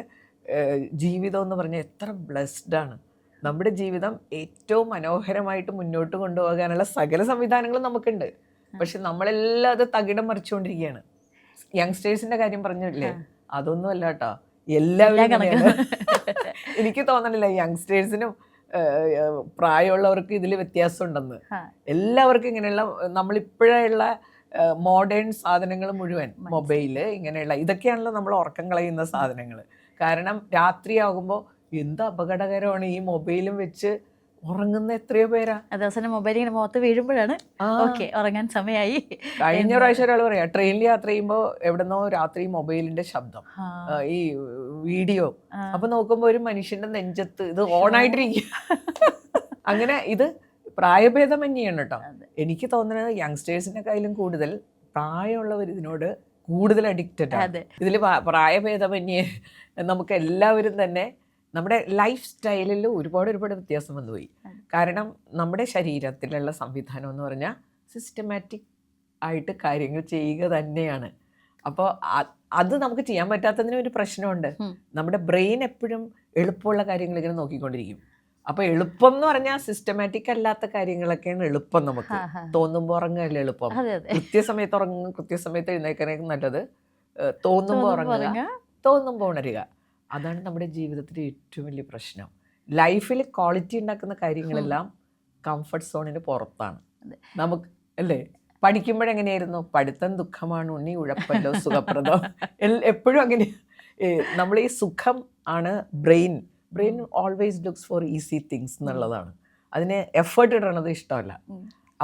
ജീവിതം എന്ന് പറഞ്ഞാൽ എത്ര ബ്ലെസ്ഡ് ആണ്. നമ്മുടെ ജീവിതം ഏറ്റവും മനോഹരമായിട്ട് മുന്നോട്ട് കൊണ്ടുപോകാനുള്ള സകല സംവിധാനങ്ങളും നമുക്കുണ്ട്. പക്ഷെ നമ്മളെല്ലാം അത് തകിടം മറിച്ചുകൊണ്ടിരിക്കുകയാണ്. യങ്സ്റ്റേഴ്സിന്റെ കാര്യം പറഞ്ഞില്ലേ, അതൊന്നും അല്ല കേട്ടോ, എല്ലാവരും. എനിക്ക് തോന്നണില്ല യങ്സ്റ്റേഴ്സിനും പ്രായമുള്ളവർക്ക് ഇതിൽ വ്യത്യാസം ഉണ്ടെന്ന്. എല്ലാവർക്കും ഇങ്ങനെയുള്ള നമ്മളിപ്പോഴുള്ള മോഡേൺ സാധനങ്ങൾ മുഴുവൻ, മൊബൈല്, ഇങ്ങനെയുള്ള ഇതൊക്കെയാണല്ലോ നമ്മൾ ഉറക്കം കളയുന്ന സാധനങ്ങൾ. കാരണം രാത്രിയാകുമ്പോൾ എന്ത് അപകടകരമാണ് ഈ മൊബൈലും വെച്ച് ഉറങ്ങുന്ന എത്രയോ പേരാ. ദിവസം മൊബൈൽ ഇങ്ങനെ മുഖത്ത് വീഴുമ്പോഴാണ് ഉറങ്ങാൻ സമയമായി. കഴിഞ്ഞ പ്രാവശ്യം ഒരാൾ പറയാ, ട്രെയിനിൽ യാത്ര ചെയ്യുമ്പോൾ എവിടെന്നോ രാത്രി മൊബൈലിന്റെ ശബ്ദം, ഈ വീഡിയോ. അപ്പൊ നോക്കുമ്പോ ഒരു മനുഷ്യന്റെ നെഞ്ചത്ത് ഇത് ഓണായിട്ടിരിക്കുക. അങ്ങനെ ഇത് പ്രായഭേദമന്യാണ് കേട്ടോ. എനിക്ക് തോന്നുന്നത് യങ്സ്റ്റേഴ്സിന്റെ കയ്യിലും കൂടുതൽ പ്രായമുള്ളവർ ഇതിനോട് കൂടുതൽ അഡിക്റ്റഡ് ആണ്. ഇതിൽ പ്രായഭേദമന്യേ നമുക്ക് എല്ലാവരും തന്നെ നമ്മുടെ ലൈഫ് സ്റ്റൈലിൽ ഒരുപാട് വ്യത്യാസം വന്നുപോയി. കാരണം നമ്മുടെ ശരീരത്തിലുള്ള സംവിധാനം എന്ന് പറഞ്ഞാൽ സിസ്റ്റമാറ്റിക് ആയിട്ട് കാര്യങ്ങൾ ചെയ്യുക തന്നെയാണ്. അപ്പോൾ അത് നമുക്ക് ചെയ്യാൻ പറ്റാത്തതിന് ഒരു പ്രശ്നമുണ്ട്. നമ്മുടെ ബ്രെയിൻ എപ്പോഴും എളുപ്പമുള്ള കാര്യങ്ങൾ ഇങ്ങനെ നോക്കിക്കൊണ്ടിരിക്കും. അപ്പോൾ എളുപ്പം എന്ന് പറഞ്ഞാൽ സിസ്റ്റമാറ്റിക് അല്ലാത്ത കാര്യങ്ങളൊക്കെയാണ് എളുപ്പം. നമുക്ക് തോന്നുമ്പോൾ ഉറങ്ങുകയല്ലേ എളുപ്പം. കൃത്യസമയത്ത് ഉറങ്ങും, കൃത്യസമയത്ത് എഴുന്നേക്കാനൊക്കെ നല്ലത്. തോന്നുമ്പോൾ ഉറങ്ങുക, തോന്നുമ്പോൾ ഉണരുക. അതാണ് നമ്മുടെ ജീവിതത്തിലെ ഏറ്റവും വലിയ പ്രശ്നം. ലൈഫിൽ ക്വാളിറ്റി ഉണ്ടാക്കുന്ന കാര്യങ്ങളെല്ലാം കംഫർട്ട് സോണിന് പുറത്താണ്. നമുക്ക് അല്ലേ, പഠിക്കുമ്പോഴെങ്ങനെയായിരുന്നു, പഠിത്തം ദുഃഖമാണ് ഉണ്ണി, ഉഴപ്പല്ലോ സുഖപ്രദം, എപ്പോഴും അങ്ങനെ. നമ്മൾ ഈ സുഖം ആണ് brain always looks four easy things എന്നുള്ളതാണ്. അതിന് എഫേർട്ട് ഇടണത് ഇഷ്ടമല്ല.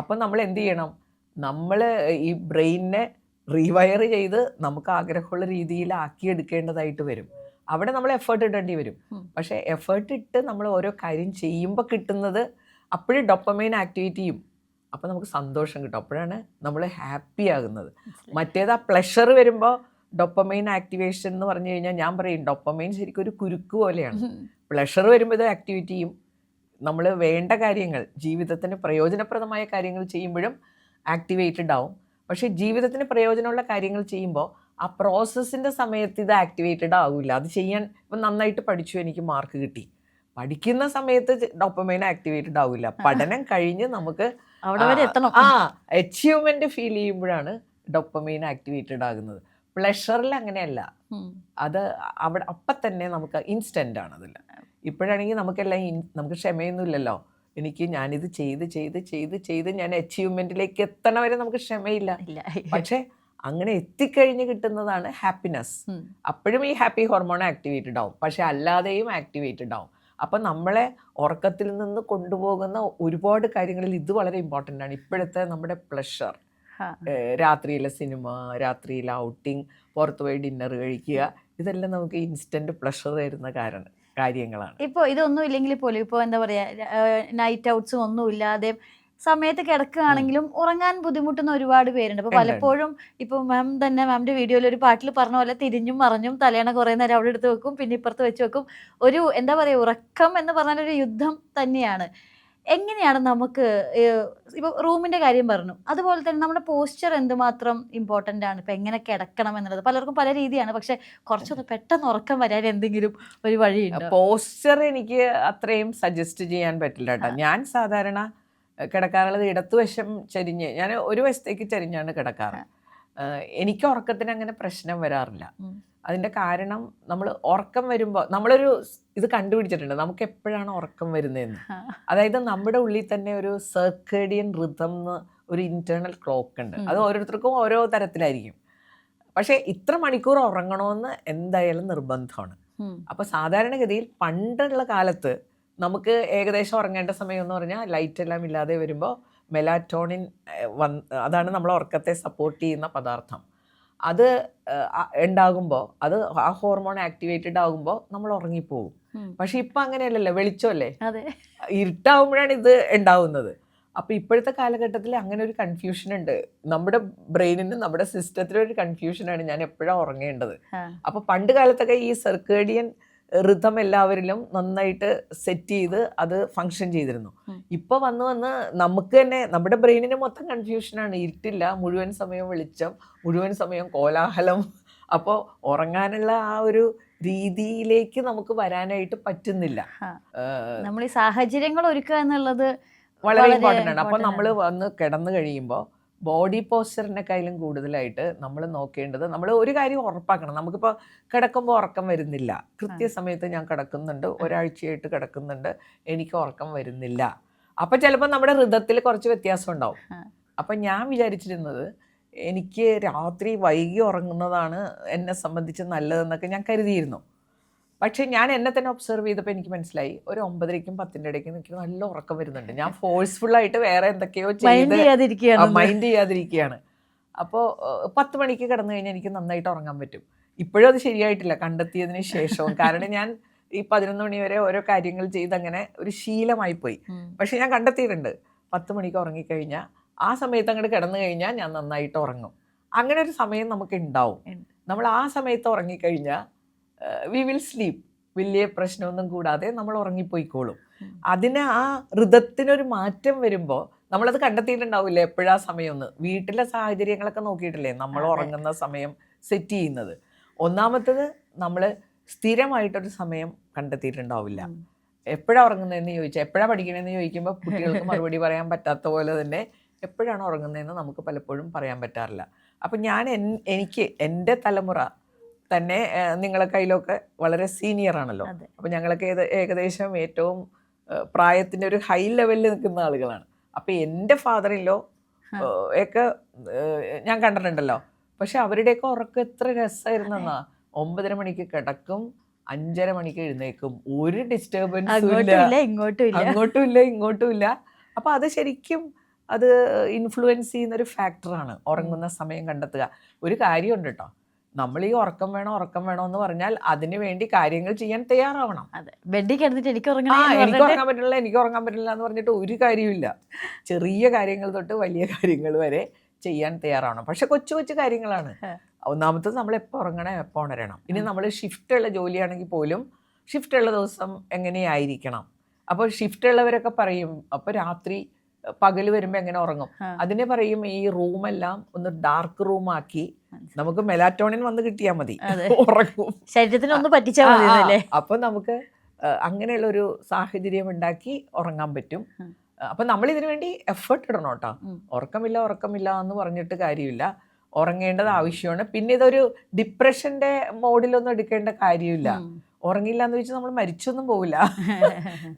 അപ്പം നമ്മൾ എന്ത് ചെയ്യണം, നമ്മൾ ഈ ബ്രെയിനിനെ റീവയർ ചെയ്ത് നമുക്ക് ആഗ്രഹമുള്ള രീതിയിൽ ആക്കിയെടുക്കേണ്ടതായിട്ട് വരും. അവിടെ നമ്മൾ എഫേർട്ട് ഇടേണ്ടി വരും. പക്ഷേ എഫേർട്ട് ഇട്ട് നമ്മൾ ഓരോ കാര്യം ചെയ്യുമ്പോൾ കിട്ടുന്നത് അപ്പോഴും ഡോപ്പമൈൻ ആക്ടിവേറ്റ് ചെയ്യും. അപ്പോൾ നമുക്ക് സന്തോഷം കിട്ടും, അപ്പോഴാണ് നമ്മൾ ഹാപ്പി ആകുന്നത്. മറ്റേത് ആ പ്ലഷർ വരുമ്പോൾ ഡോപ്പമൈൻ ആക്ടിവേഷൻ എന്ന് പറഞ്ഞു കഴിഞ്ഞാൽ, ഞാൻ പറയും ഡോപ്പമൈൻ ശരിക്കും ഒരു കുരുക്ക് പോലെയാണ്. പ്ലഷർ വരുമ്പോൾ ഇത് ആക്ടിവേറ്റ് ചെയ്യും. നമ്മൾ വേണ്ട കാര്യങ്ങൾ, ജീവിതത്തിന് പ്രയോജനപ്രദമായ കാര്യങ്ങൾ ചെയ്യുമ്പോഴും ആക്ടിവേറ്റഡ് ആവും. പക്ഷേ ജീവിതത്തിന് പ്രയോജനമുള്ള കാര്യങ്ങൾ ചെയ്യുമ്പോൾ ആ പ്രോസസ്സിൻ്റെ സമയത്ത് ഇത് ആക്ടിവേറ്റഡ് ആവില്ല. അത് ചെയ്യാൻ ഇപ്പം നന്നായിട്ട് പഠിച്ചു, എനിക്ക് മാർക്ക് കിട്ടി, പഠിക്കുന്ന സമയത്ത് ഡോപ്പമൈൻ ആക്ടിവേറ്റഡ് ആവില്ല. പഠനം കഴിഞ്ഞ് നമുക്ക് അച്ചീവ്മെന്റ് ഫീൽ ചെയ്യുമ്പോഴാണ് ഡോപ്പമൈൻ ആക്ടിവേറ്റഡ് ആകുന്നത്. പ്ലഷറിൽ അങ്ങനെയല്ല, അത് അവിടെ അപ്പം തന്നെ നമുക്ക് ഇൻസ്റ്റൻ്റ് ആണ്. അതില്ല ഇപ്പോഴാണെങ്കിൽ നമുക്കെല്ലാം നമുക്ക് ക്ഷമയൊന്നുമില്ലല്ലോ. ഞാനിത് ചെയ്ത് ഞാൻ അച്ചീവ്മെന്റിലേക്ക് എത്തണ വരെ നമുക്ക് ക്ഷമയില്ല. പക്ഷെ അങ്ങനെ എത്തിക്കഴിഞ്ഞ് കിട്ടുന്നതാണ് ഹാപ്പിനെസ്. അപ്പോഴും ഈ ഹാപ്പി ഹോർമോൺ ആക്ടിവേറ്റഡ് ആവും, പക്ഷെ അല്ലാതെയും ആക്ടിവേറ്റഡ് ആവും. അപ്പം നമ്മളെ ഉറക്കത്തിൽ നിന്ന് കൊണ്ടുപോകുന്ന ഒരുപാട് കാര്യങ്ങളിൽ ഇത് വളരെ ഇമ്പോർട്ടൻ്റ് ആണ്. ഇപ്പോഴത്തെ നമ്മുടെ പ്ലഷർ, രാത്രിയിലെ സിനിമ, രാത്രിയിലെ ഔട്ടിങ്, പുറത്തുപോയി ഡിന്നർ കഴിക്കുക, ഇതെല്ലാം നമുക്ക് ഇൻസ്റ്റന്റ് പ്ലഷർ തരുന്ന കാര്യങ്ങളാണ്. ഇപ്പോൾ ഇതൊന്നും ഇല്ലെങ്കിൽ പോലും, ഇപ്പോൾ എന്താ പറയുക, നൈറ്റ് ഔട്ട്സും ഒന്നും ഇല്ലാതെ സമയത്ത് കിടക്കുകയാണെങ്കിലും ഉറങ്ങാൻ ബുദ്ധിമുട്ടുന്ന ഒരുപാട് പേരുണ്ട്. അപ്പോൾ പലപ്പോഴും ഇപ്പോൾ മാമിൻ്റെ വീഡിയോയിൽ ഒരു പാട്ടിൽ പറഞ്ഞ പോലെ തിരിഞ്ഞും മറിഞ്ഞും തലേണ കുറേ നേരം അവിടെ എടുത്ത് വെക്കും, പിന്നെ ഇപ്പുറത്ത് വെച്ച് വെക്കും. ഒരു എന്താ പറയുക, ഉറക്കം എന്ന് പറഞ്ഞാൽ ഒരു യുദ്ധം തന്നെയാണ്. എങ്ങനെയാണ് നമുക്ക്, ഇപ്പോൾ റൂമിൻ്റെ കാര്യം പറഞ്ഞു, അതുപോലെ തന്നെ നമ്മുടെ പോസ്ചർ എന്തുമാത്രം ഇമ്പോർട്ടൻ്റ് ആണ്. ഇപ്പോൾ എങ്ങനെ കിടക്കണം എന്നുള്ളത് പലർക്കും പല രീതിയാണ്. പക്ഷെ കുറച്ചൊന്ന് പെട്ടെന്ന് ഉറക്കം വരാൻ എന്തെങ്കിലും ഒരു വഴിയുണ്ട്? പോസ്ചർ എനിക്ക് അത്രയും സജസ്റ്റ് ചെയ്യാൻ പറ്റില്ല കേട്ടോ. ഞാൻ സാധാരണ കിടക്കാറുള്ളത് ഇടത്തുവശം ചരിഞ്ഞ്, ഞാൻ ഒരു വശത്തേക്ക് ചരിഞ്ഞാണ് കിടക്കാറ്. എനിക്ക് ഉറക്കത്തിന് അങ്ങനെ പ്രശ്നം വരാറില്ല. അതിൻ്റെ കാരണം, നമ്മൾ ഉറക്കം വരുമ്പോൾ നമ്മളൊരു ഇത് കണ്ടുപിടിച്ചിട്ടുണ്ട്, നമുക്ക് എപ്പോഴാണ് ഉറക്കം വരുന്നതെന്ന്. അതായത് നമ്മുടെ ഉള്ളിൽ തന്നെ ഒരു സർക്കേഡിയൻ റിതം എന്ന് ഒരു ഇന്റേണൽ ക്ലോക്ക് ഉണ്ട്. അത് ഓരോരുത്തർക്കും ഓരോ തരത്തിലായിരിക്കും. പക്ഷേ ഇത്ര മണിക്കൂർ ഉറങ്ങണമെന്ന് എന്തായാലും നിർബന്ധമാണ്. അപ്പോൾ സാധാരണഗതിയിൽ പണ്ടുള്ള കാലത്ത് നമുക്ക് ഏകദേശം ഉറങ്ങേണ്ട സമയം എന്ന് പറഞ്ഞാൽ ലൈറ്റ് എല്ലാം ഇല്ലാതെ വരുമ്പോൾ മെലാറ്റോണിൻ അതാണ് നമ്മളെ ഉറക്കത്തെ സപ്പോർട്ട് ചെയ്യുന്ന പദാർത്ഥം. അത് ഉണ്ടാകുമ്പോൾ, അത് ആ ഹോർമോൺ ആക്ടിവേറ്റഡ് ആകുമ്പോൾ നമ്മൾ ഉറങ്ങിപ്പോവും. പക്ഷെ ഇപ്പൊ അങ്ങനെയല്ലല്ലോ, വെളിച്ചമല്ലേ, അതെ, ഇരുട്ടാവുമ്പോഴാണ് ഇത് ഉണ്ടാവുന്നത്. അപ്പൊ ഇപ്പോഴത്തെ കാലഘട്ടത്തിൽ അങ്ങനെ ഒരു കൺഫ്യൂഷൻ ഉണ്ട്. നമ്മുടെ ബ്രെയിനിന്, നമ്മുടെ സിസ്റ്റത്തിലും ഒരു കൺഫ്യൂഷനാണ് ഞാൻ എപ്പോഴാണ് ഉറങ്ങേണ്ടത്. അപ്പൊ പണ്ട് കാലത്തൊക്കെ ഈ സർക്കേഡിയൻ ഋതം എല്ലാവരിലും നന്നായിട്ട് സെറ്റ് ചെയ്ത് അത് ഫങ്ഷൻ ചെയ്തിരുന്നു. ഇപ്പൊ വന്ന് നമുക്ക് തന്നെ, നമ്മുടെ ബ്രെയിനിന് മൊത്തം കൺഫ്യൂഷനാണ്. ഇരുട്ടില്ല, മുഴുവൻ സമയം വെളിച്ചം, മുഴുവൻ സമയം കോലാഹലം. അപ്പോൾ ഉറങ്ങാനുള്ള ആ ഒരു രീതിയിലേക്ക് നമുക്ക് വരാനായിട്ട് പറ്റുന്നില്ല. നമ്മൾ ഈ സാഹചര്യങ്ങൾ ഒരുക്കുക എന്നുള്ളത് വളരെ ഇമ്പോർട്ടൻ്റ് ആണ്. അപ്പോൾ നമ്മൾ വന്ന് കിടന്നു കഴിയുമ്പോൾ ബോഡി പോസ്ചറിനെക്കാളും കൂടുതലായിട്ട് നമ്മൾ നോക്കേണ്ടത്, നമ്മൾ ഒരു കാര്യം ഉറപ്പാക്കണം. നമുക്കിപ്പോൾ കിടക്കുമ്പോൾ ഉറക്കം വരുന്നില്ല, കൃത്യസമയത്ത് ഞാൻ കിടക്കുന്നുണ്ട്, ഒരാഴ്ചയായിട്ട് കിടക്കുന്നുണ്ട്, എനിക്ക് ഉറക്കം വരുന്നില്ല. അപ്പം ചിലപ്പോൾ നമ്മുടെ ഹൃദയത്തിൽ കുറച്ച് വ്യത്യാസം ഉണ്ടാവും. അപ്പം ഞാൻ വിചാരിച്ചിരുന്നത് എനിക്ക് രാത്രി വൈകി ഉറങ്ങുന്നതാണ് എന്നെ സംബന്ധിച്ച് നല്ലതെന്നൊക്കെ ഞാൻ കരുതിയിരുന്നു. പക്ഷേ ഞാൻ എന്നെ തന്നെ ഒബ്സർവ് ചെയ്തപ്പോൾ എനിക്ക് മനസ്സിലായി, ഒരു 9:30-ക്കും 10-ന്റെ ഇടയ്ക്ക് എനിക്ക് നല്ല ഉറക്കം വരുന്നുണ്ട്. ഞാൻ ഫോഴ്സ്ഫുള്ളായിട്ട് വേറെ എന്തൊക്കെയോ ചെയ്ത് മൈൻഡ് ചെയ്യാതിരിക്കുകയാണ്. അപ്പോൾ 10 മണിക്ക് കിടന്നു കഴിഞ്ഞാൽ എനിക്ക് നന്നായിട്ട് ഉറങ്ങാൻ പറ്റും. ഇപ്പോഴും അത് ശരിയായിട്ടില്ല, കണ്ടെത്തിയതിന് ശേഷവും. കാരണം ഞാൻ ഈ 11 മണി വരെ ഓരോ കാര്യങ്ങൾ ചെയ്ത് അങ്ങനെ ഒരു ശീലമായിപ്പോയി. പക്ഷെ ഞാൻ കണ്ടെത്തിയിട്ടുണ്ട്, 10 മണിക്ക് ഉറങ്ങിക്കഴിഞ്ഞാൽ ആ സമയത്ത് അങ്ങോട്ട് കിടന്നു കഴിഞ്ഞാൽ ഞാൻ നന്നായിട്ട് ഉറങ്ങും. അങ്ങനെ ഒരു സമയം നമുക്ക് ഉണ്ടാവും. നമ്മൾ ആ സമയത്ത് ഉറങ്ങിക്കഴിഞ്ഞാൽ വി വിൽ സ്ലീപ്പ്, വലിയ പ്രശ്നമൊന്നും കൂടാതെ നമ്മൾ ഉറങ്ങിപ്പോയിക്കോളും. അതിന് ആ ഋതത്തിനൊരു മാറ്റം വരുമ്പോൾ നമ്മളത് കണ്ടെത്തിയിട്ടുണ്ടാവില്ല എപ്പോഴാ സമയമെന്ന്. വീട്ടിലെ സാഹചര്യങ്ങളൊക്കെ നോക്കിയിട്ടില്ലേ നമ്മൾ ഉറങ്ങുന്ന സമയം സെറ്റ് ചെയ്യുന്നത്. ഒന്നാമത്തത്, നമ്മൾ സ്ഥിരമായിട്ടൊരു സമയം കണ്ടെത്തിയിട്ടുണ്ടാവില്ല. എപ്പോഴാണ് ഉറങ്ങുന്നതെന്ന് ചോദിച്ചാൽ, എപ്പോഴാണ് പഠിക്കണമെന്ന് ചോദിക്കുമ്പോൾ കുട്ടികൾക്ക് മറുപടി പറയാൻ പറ്റാത്ത പോലെ തന്നെ എപ്പോഴാണ് ഉറങ്ങുന്നതെന്ന് നമുക്ക് പലപ്പോഴും പറയാൻ പറ്റാറില്ല. അപ്പം എനിക്ക് എൻ്റെ തലമുറ തന്നെ, നിങ്ങളെ കയ്യിലൊക്കെ വളരെ സീനിയർ ആണല്ലോ. അപ്പം ഞങ്ങളൊക്കെ ഏകദേശം ഏറ്റവും പ്രായത്തിൻ്റെ ഒരു ഹൈ ലെവലിൽ നിൽക്കുന്ന ആളുകളാണ്. അപ്പം എൻ്റെ ഫാദറിലോ ഒക്കെ ഞാൻ കണ്ടിട്ടുണ്ടല്ലോ. പക്ഷെ അവരുടെയൊക്കെ ഉറക്കം എത്ര രസമായിരുന്നെന്നാ. 9:30 മണിക്ക് കിടക്കും, 5:30 മണിക്ക് എഴുന്നേക്കും, ഒരു ഡിസ്റ്റർബൻസും ഇല്ല, അങ്ങോട്ടും ഇല്ല ഇങ്ങോട്ടും ഇല്ല. അപ്പം അത് ശരിക്കും അത് ഇൻഫ്ലുവൻസ് ചെയ്യുന്നൊരു ഫാക്ടറാണ് ഉറങ്ങുന്ന സമയം കണ്ടെത്തുക. ഒരു കാര്യമുണ്ട് കേട്ടോ, നമ്മൾ ഈ ഉറക്കം വേണം എന്ന് പറഞ്ഞാൽ അതിനു വേണ്ടി കാര്യങ്ങൾ ചെയ്യാൻ തയ്യാറാവണം. ബെഡിൽ കിടന്നിട്ട് എനിക്ക് ഉറങ്ങാൻ പറ്റില്ല എന്ന് പറഞ്ഞിട്ട് ഒരു കാര്യമില്ല. ചെറിയ കാര്യങ്ങൾ തൊട്ട് വലിയ കാര്യങ്ങൾ വരെ ചെയ്യാൻ തയ്യാറാവണം. പക്ഷെ കൊച്ചു കൊച്ചു കാര്യങ്ങളാണ്. ഒന്നാമത്തത്, നമ്മൾ എപ്പോൾ ഉറങ്ങണം, എപ്പോൾ ഉണരണം. ഇനി നമ്മൾ ഷിഫ്റ്റുള്ള ജോലിയാണെങ്കിൽ പോലും ഷിഫ്റ്റുള്ള ദിവസം എങ്ങനെയായിരിക്കണം. അപ്പോൾ ഷിഫ്റ്റുള്ളവരൊക്കെ പറയും, അപ്പോൾ രാത്രി പകൽ വരുമ്പോൾ എങ്ങനെ ഉറങ്ങും. അതിനെ പറയും, ഈ റൂമെല്ലാം ഒന്ന് ഡാർക്ക് റൂമാക്കി നമുക്ക് മെലാറ്റോണിൻ വന്ന് കിട്ടിയാൽ മതി, ഉറങ്ങും. ശരീരത്തിനൊന്ന് പറ്റിച്ചാൽ മതി. അപ്പൊ നമുക്ക് അങ്ങനെയുള്ളൊരു സാഹചര്യം ഉണ്ടാക്കി ഉറങ്ങാൻ പറ്റും. അപ്പൊ നമ്മൾ ഇതിനു വേണ്ടി എഫേർട്ട് ഇടണം കേട്ടോ. ഉറക്കമില്ല എന്ന് പറഞ്ഞിട്ട് കാര്യമില്ല, ഉറങ്ങേണ്ടത് ആവശ്യമാണ്. പിന്നെ ഇതൊരു ഡിപ്രഷന്റെ മോഡിലൊന്നും എടുക്കേണ്ട കാര്യമില്ല. ഉറങ്ങില്ല എന്ന് വെച്ചാൽ നമ്മൾ മരിച്ചൊന്നും പോവില്ല.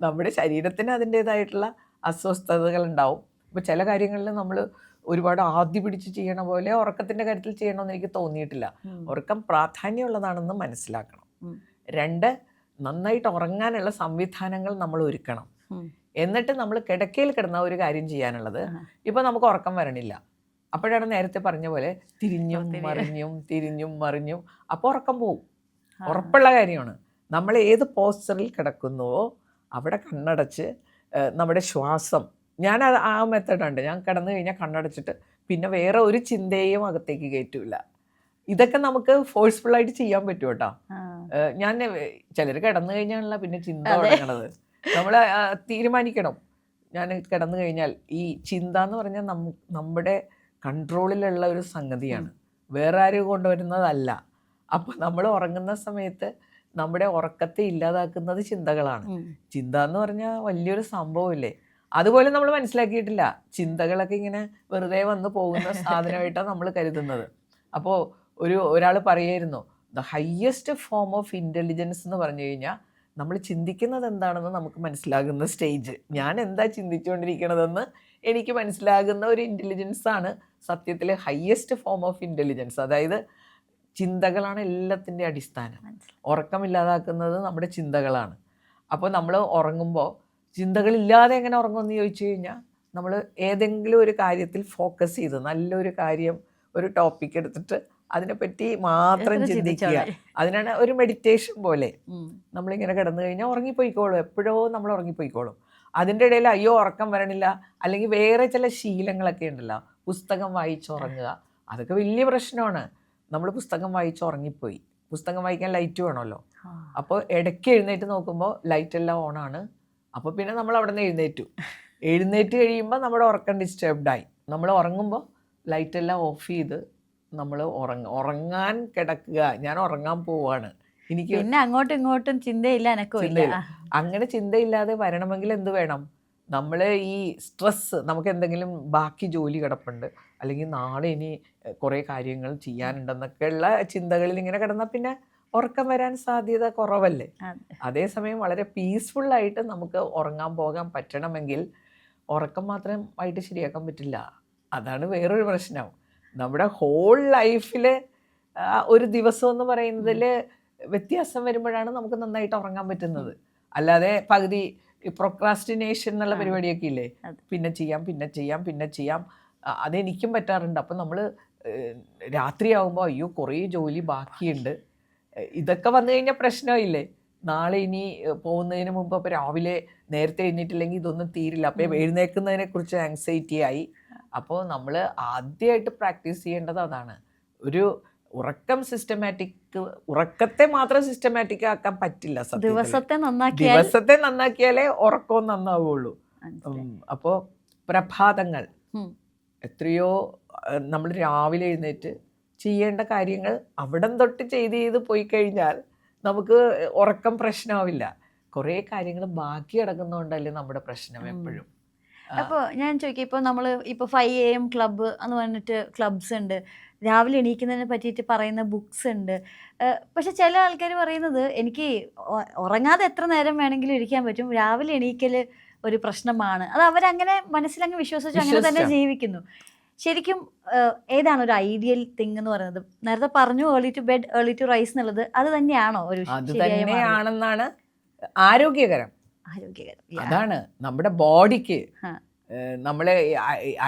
നമ്മുടെ ശരീരത്തിന് അതിൻ്റെതായിട്ടുള്ള അസ്വസ്ഥതകൾ ഉണ്ടാവും. അപ്പോൾ ചില കാര്യങ്ങളിൽ നമ്മൾ ഒരുപാട് ആദ്യ പിടിച്ച് ചെയ്യണ പോലെ ഉറക്കത്തിൻ്റെ കാര്യത്തിൽ ചെയ്യണമെന്ന് എനിക്ക് തോന്നിയിട്ടില്ല. ഉറക്കം പ്രാധാന്യമുള്ളതാണെന്ന് മനസ്സിലാക്കണം. 2, നന്നായിട്ട് ഉറങ്ങാനുള്ള സംവിധാനങ്ങൾ നമ്മൾ ഒരുക്കണം. എന്നിട്ട് നമ്മൾ കിടക്കയിൽ കിടന്ന ഒരു കാര്യം ചെയ്യാനുള്ളത്, ഇപ്പം നമുക്ക് ഉറക്കം വരണില്ല, അപ്പോഴാണ് നേരത്തെ പറഞ്ഞ പോലെ തിരിഞ്ഞും മറിഞ്ഞും അപ്പോൾ ഉറക്കം പോവും. ഉറപ്പുള്ള കാര്യമാണ്. നമ്മൾ ഏത് പോസ്ചറിൽ കിടക്കുന്നുവോ അവിടെ കണ്ണടച്ച് നമ്മുടെ ശ്വാസം, ഞാൻ ആ മെത്തേഡുണ്ട്. ഞാൻ കിടന്നു കഴിഞ്ഞാൽ കണ്ണടച്ചിട്ട് പിന്നെ വേറെ ഒരു ചിന്തയും അകത്തേക്ക് കയറ്റില്ല. ഇതൊക്കെ നമുക്ക് ഫോഴ്സ്ഫുള്ളായിട്ട് ചെയ്യാൻ പറ്റും കേട്ടോ. ഞാൻ ചിലർ കിടന്നു കഴിഞ്ഞാണല്ലോ പിന്നെ ചിന്ത തുടങ്ങണത്. നമ്മൾ തീരുമാനിക്കണം, ഞാൻ കിടന്നു കഴിഞ്ഞാൽ ഈ ചിന്ത എന്ന് പറഞ്ഞാൽ നമ്മുടെ കൺട്രോളിലുള്ള ഒരു സംഗതിയാണ്, വേറെ ആരും കൊണ്ടുവരുന്നതല്ല. അപ്പം നമ്മൾ ഉറങ്ങുന്ന സമയത്ത് നമ്മുടെ ഉറക്കത്തെ ഇല്ലാതാക്കുന്നത് ചിന്തകളാണ്. ചിന്ത എന്ന് പറഞ്ഞാൽ വലിയൊരു സംഭവമില്ലേ. അതുപോലെ നമ്മൾ മനസ്സിലാക്കിയിട്ടില്ല, ചിന്തകളൊക്കെ ഇങ്ങനെ വെറുതെ വന്ന് പോകുന്ന സാധനമായിട്ടാണ് നമ്മൾ കരുതുന്നത്. അപ്പോൾ ഒരാൾ പറയായിരുന്നു, the highest form of intelligence എന്ന് പറഞ്ഞു കഴിഞ്ഞാൽ നമ്മൾ ചിന്തിക്കുന്നത് എന്താണെന്ന് നമുക്ക് മനസ്സിലാകുന്ന സ്റ്റേജ്. ഞാൻ എന്താ ചിന്തിച്ചുകൊണ്ടിരിക്കണതെന്ന് എനിക്ക് മനസ്സിലാകുന്ന ഒരു ഇൻ്റലിജൻസാണ് സത്യത്തിൽ ഹയസ്റ്റ് ഫോം ഓഫ് ഇൻ്റലിജൻസ്. അതായത് ചിന്തകളാണ് എല്ലാത്തിൻ്റെ അടിസ്ഥാനം. ഉറക്കമില്ലാതാക്കുന്നത് നമ്മുടെ ചിന്തകളാണ്. അപ്പോൾ നമ്മൾ ഉറങ്ങുമ്പോൾ ചിന്തകളില്ലാതെ എങ്ങനെ ഉറങ്ങുമെന്ന് ചോദിച്ചു കഴിഞ്ഞാൽ, നമ്മൾ ഏതെങ്കിലും ഒരു കാര്യത്തിൽ ഫോക്കസ് ചെയ്ത് നല്ലൊരു കാര്യം, ഒരു ടോപ്പിക് എടുത്തിട്ട് അതിനെപ്പറ്റി മാത്രം ചിന്തിക്കുക. അതിനാണ് ഒരു മെഡിറ്റേഷൻ പോലെ. നമ്മളിങ്ങനെ കിടന്നു കഴിഞ്ഞാൽ ഉറങ്ങിപ്പോയിക്കോളും, എപ്പോഴോ നമ്മൾ ഉറങ്ങിപ്പോയിക്കോളും. അതിൻ്റെ ഇടയിൽ അയ്യോ ഉറക്കം വരണില്ല, അല്ലെങ്കിൽ വേറെ ചില ശീലങ്ങളൊക്കെ ഉണ്ടല്ലോ, പുസ്തകം വായിച്ചുറങ്ങുക, അതൊക്കെ വലിയ പ്രശ്നമാണ്. നമ്മൾ പുസ്തകം വായിച്ച് ഉറങ്ങിപ്പോയി, പുസ്തകം വായിക്കാൻ ലൈറ്റ് വേണമല്ലോ. അപ്പോൾ ഇടയ്ക്ക് എഴുന്നേറ്റ് നോക്കുമ്പോൾ ലൈറ്റ് എല്ലാം ഓണാണ്. അപ്പോൾ പിന്നെ നമ്മൾ അവിടെ നിന്ന് എഴുന്നേറ്റ് കഴിയുമ്പോൾ നമ്മുടെ ഉറക്കം ഡിസ്റ്റർബ്ഡായി. നമ്മൾ ഉറങ്ങുമ്പോൾ ലൈറ്റ് എല്ലാം ഓഫ് ചെയ്ത് നമ്മൾ ഉറങ്ങാൻ കിടക്കുക. ഞാൻ ഉറങ്ങാൻ പോവാണ്, എനിക്ക് പിന്നെ അങ്ങോട്ടും ഇങ്ങോട്ടും ചിന്തയില്ല, ചിന്തയില്ല. അങ്ങനെ ചിന്തയില്ലാതെ വരണമെങ്കിൽ എന്ത് വേണം? നമ്മൾ ഈ സ്ട്രെസ്, നമുക്ക് എന്തെങ്കിലും ബാക്കി ജോലി കിടപ്പുണ്ട്, അല്ലെങ്കിൽ നാളെ ഇനി കുറേ കാര്യങ്ങൾ ചെയ്യാനുണ്ടെന്നൊക്കെയുള്ള ചിന്തകളിൽ ഇങ്ങനെ കിടന്നാൽ പിന്നെ ഉറക്കം വരാൻ സാധ്യത കുറവല്ലേ. അതേസമയം വളരെ പീസ്ഫുള്ളായിട്ട് നമുക്ക് ഉറങ്ങാൻ പോകാൻ പറ്റണമെങ്കിൽ ഉറക്കം മാത്രം ആയിട്ട് ശരിയാക്കാൻ പറ്റില്ല. അതാണ് വേറൊരു പ്രശ്നം. നമ്മുടെ ഹോൾ ലൈഫിൽ ഒരു ദിവസം എന്ന് പറയുന്നതിൽ വ്യത്യാസം വരുമ്പോഴാണ് നമുക്ക് നന്നായിട്ട് ഉറങ്ങാൻ പറ്റുന്നത്. അല്ലാതെ പകുതി പ്രൊക്രാസ്റ്റിനേഷൻ എന്നുള്ള പരിപാടിയൊക്കെ ഇല്ലേ, പിന്നെ ചെയ്യാം, അതെനിക്കും പറ്റാറുണ്ട്. അപ്പം നമ്മൾ രാത്രിയാവുമ്പോൾ അയ്യോ കുറേ ജോലി ബാക്കിയുണ്ട്, ഇതൊക്കെ വന്നു കഴിഞ്ഞാൽ പ്രശ്നമില്ലേ. നാളെ ഇനി പോകുന്നതിന് മുമ്പ് അപ്പോൾ രാവിലെ നേരത്തെ എഴുന്നേറ്റില്ലെങ്കിൽ ഇതൊന്നും തീരില്ല, അപ്പോൾ എഴുന്നേൽക്കുന്നതിനെ കുറിച്ച് ആങ്സൈറ്റി ആയി. അപ്പോൾ നമ്മൾ ആദ്യമായിട്ട് പ്രാക്ടീസ് ചെയ്യേണ്ടത് അതാണ്. ഒരു ഉറക്കത്തെ മാത്രം സിസ്റ്റമാറ്റിക് ആക്കാൻ പറ്റില്ല. ദിവസത്തെ നന്നാക്കിയാലേ ഉറക്കവും നന്നാവുള്ളൂ. അപ്പോൾ പ്രഭാതങ്ങൾ എത്രയോ നമ്മൾ രാവിലെ എഴുന്നേറ്റ് ചെയ്യേണ്ട കാര്യങ്ങൾ അവിടം തൊട്ട് ചെയ്ത് പോയി കഴിഞ്ഞാൽ നമുക്ക് ഉറക്കം പ്രശ്നമാവില്ല. കുറേ കാര്യങ്ങൾ ബാക്കി കിടക്കുന്നതുകൊണ്ടല്ലേ നമ്മുടെ പ്രശ്നം എപ്പോഴും. അപ്പോൾ ഞാൻ ചോദിക്കാം, ഇപ്പോൾ നമ്മൾ ഇപ്പോൾ 5 AM ക്ലബ്ബ് എന്ന് പറഞ്ഞിട്ട് ക്ലബ്സ് ഉണ്ട്, രാവിലെ എണീക്കുന്നതിനെ പറ്റിയിട്ട് പറയുന്ന ബുക്സ് ഉണ്ട്. പക്ഷെ ചില ആൾക്കാർ പറയുന്നത് എനിക്ക് ഉറങ്ങാതെ എത്ര നേരം വേണമെങ്കിലും ഇരിക്കാൻ പറ്റും, രാവിലെ എണീക്കൽ ഒരു പ്രശ്നമാണ്. അത് അവരങ്ങനെ മനസ്സിലങ്ങ് വിശ്വസിച്ച് അങ്ങനെ തന്നെ ജീവിക്കുന്നു. ശരിക്കും ഏതാണ് ഒരു ഐഡിയൽ തിങ് എന്ന് പറയുന്നത്? നേരത്തെ പറഞ്ഞു early to bed early to rise എന്നുള്ളത്, അത് തന്നെയാണോ ഒരു തന്നെയാണെന്നാണ് ആരോഗ്യകരം. അതാണ് നമ്മുടെ ബോഡിക്ക്. നമ്മളെ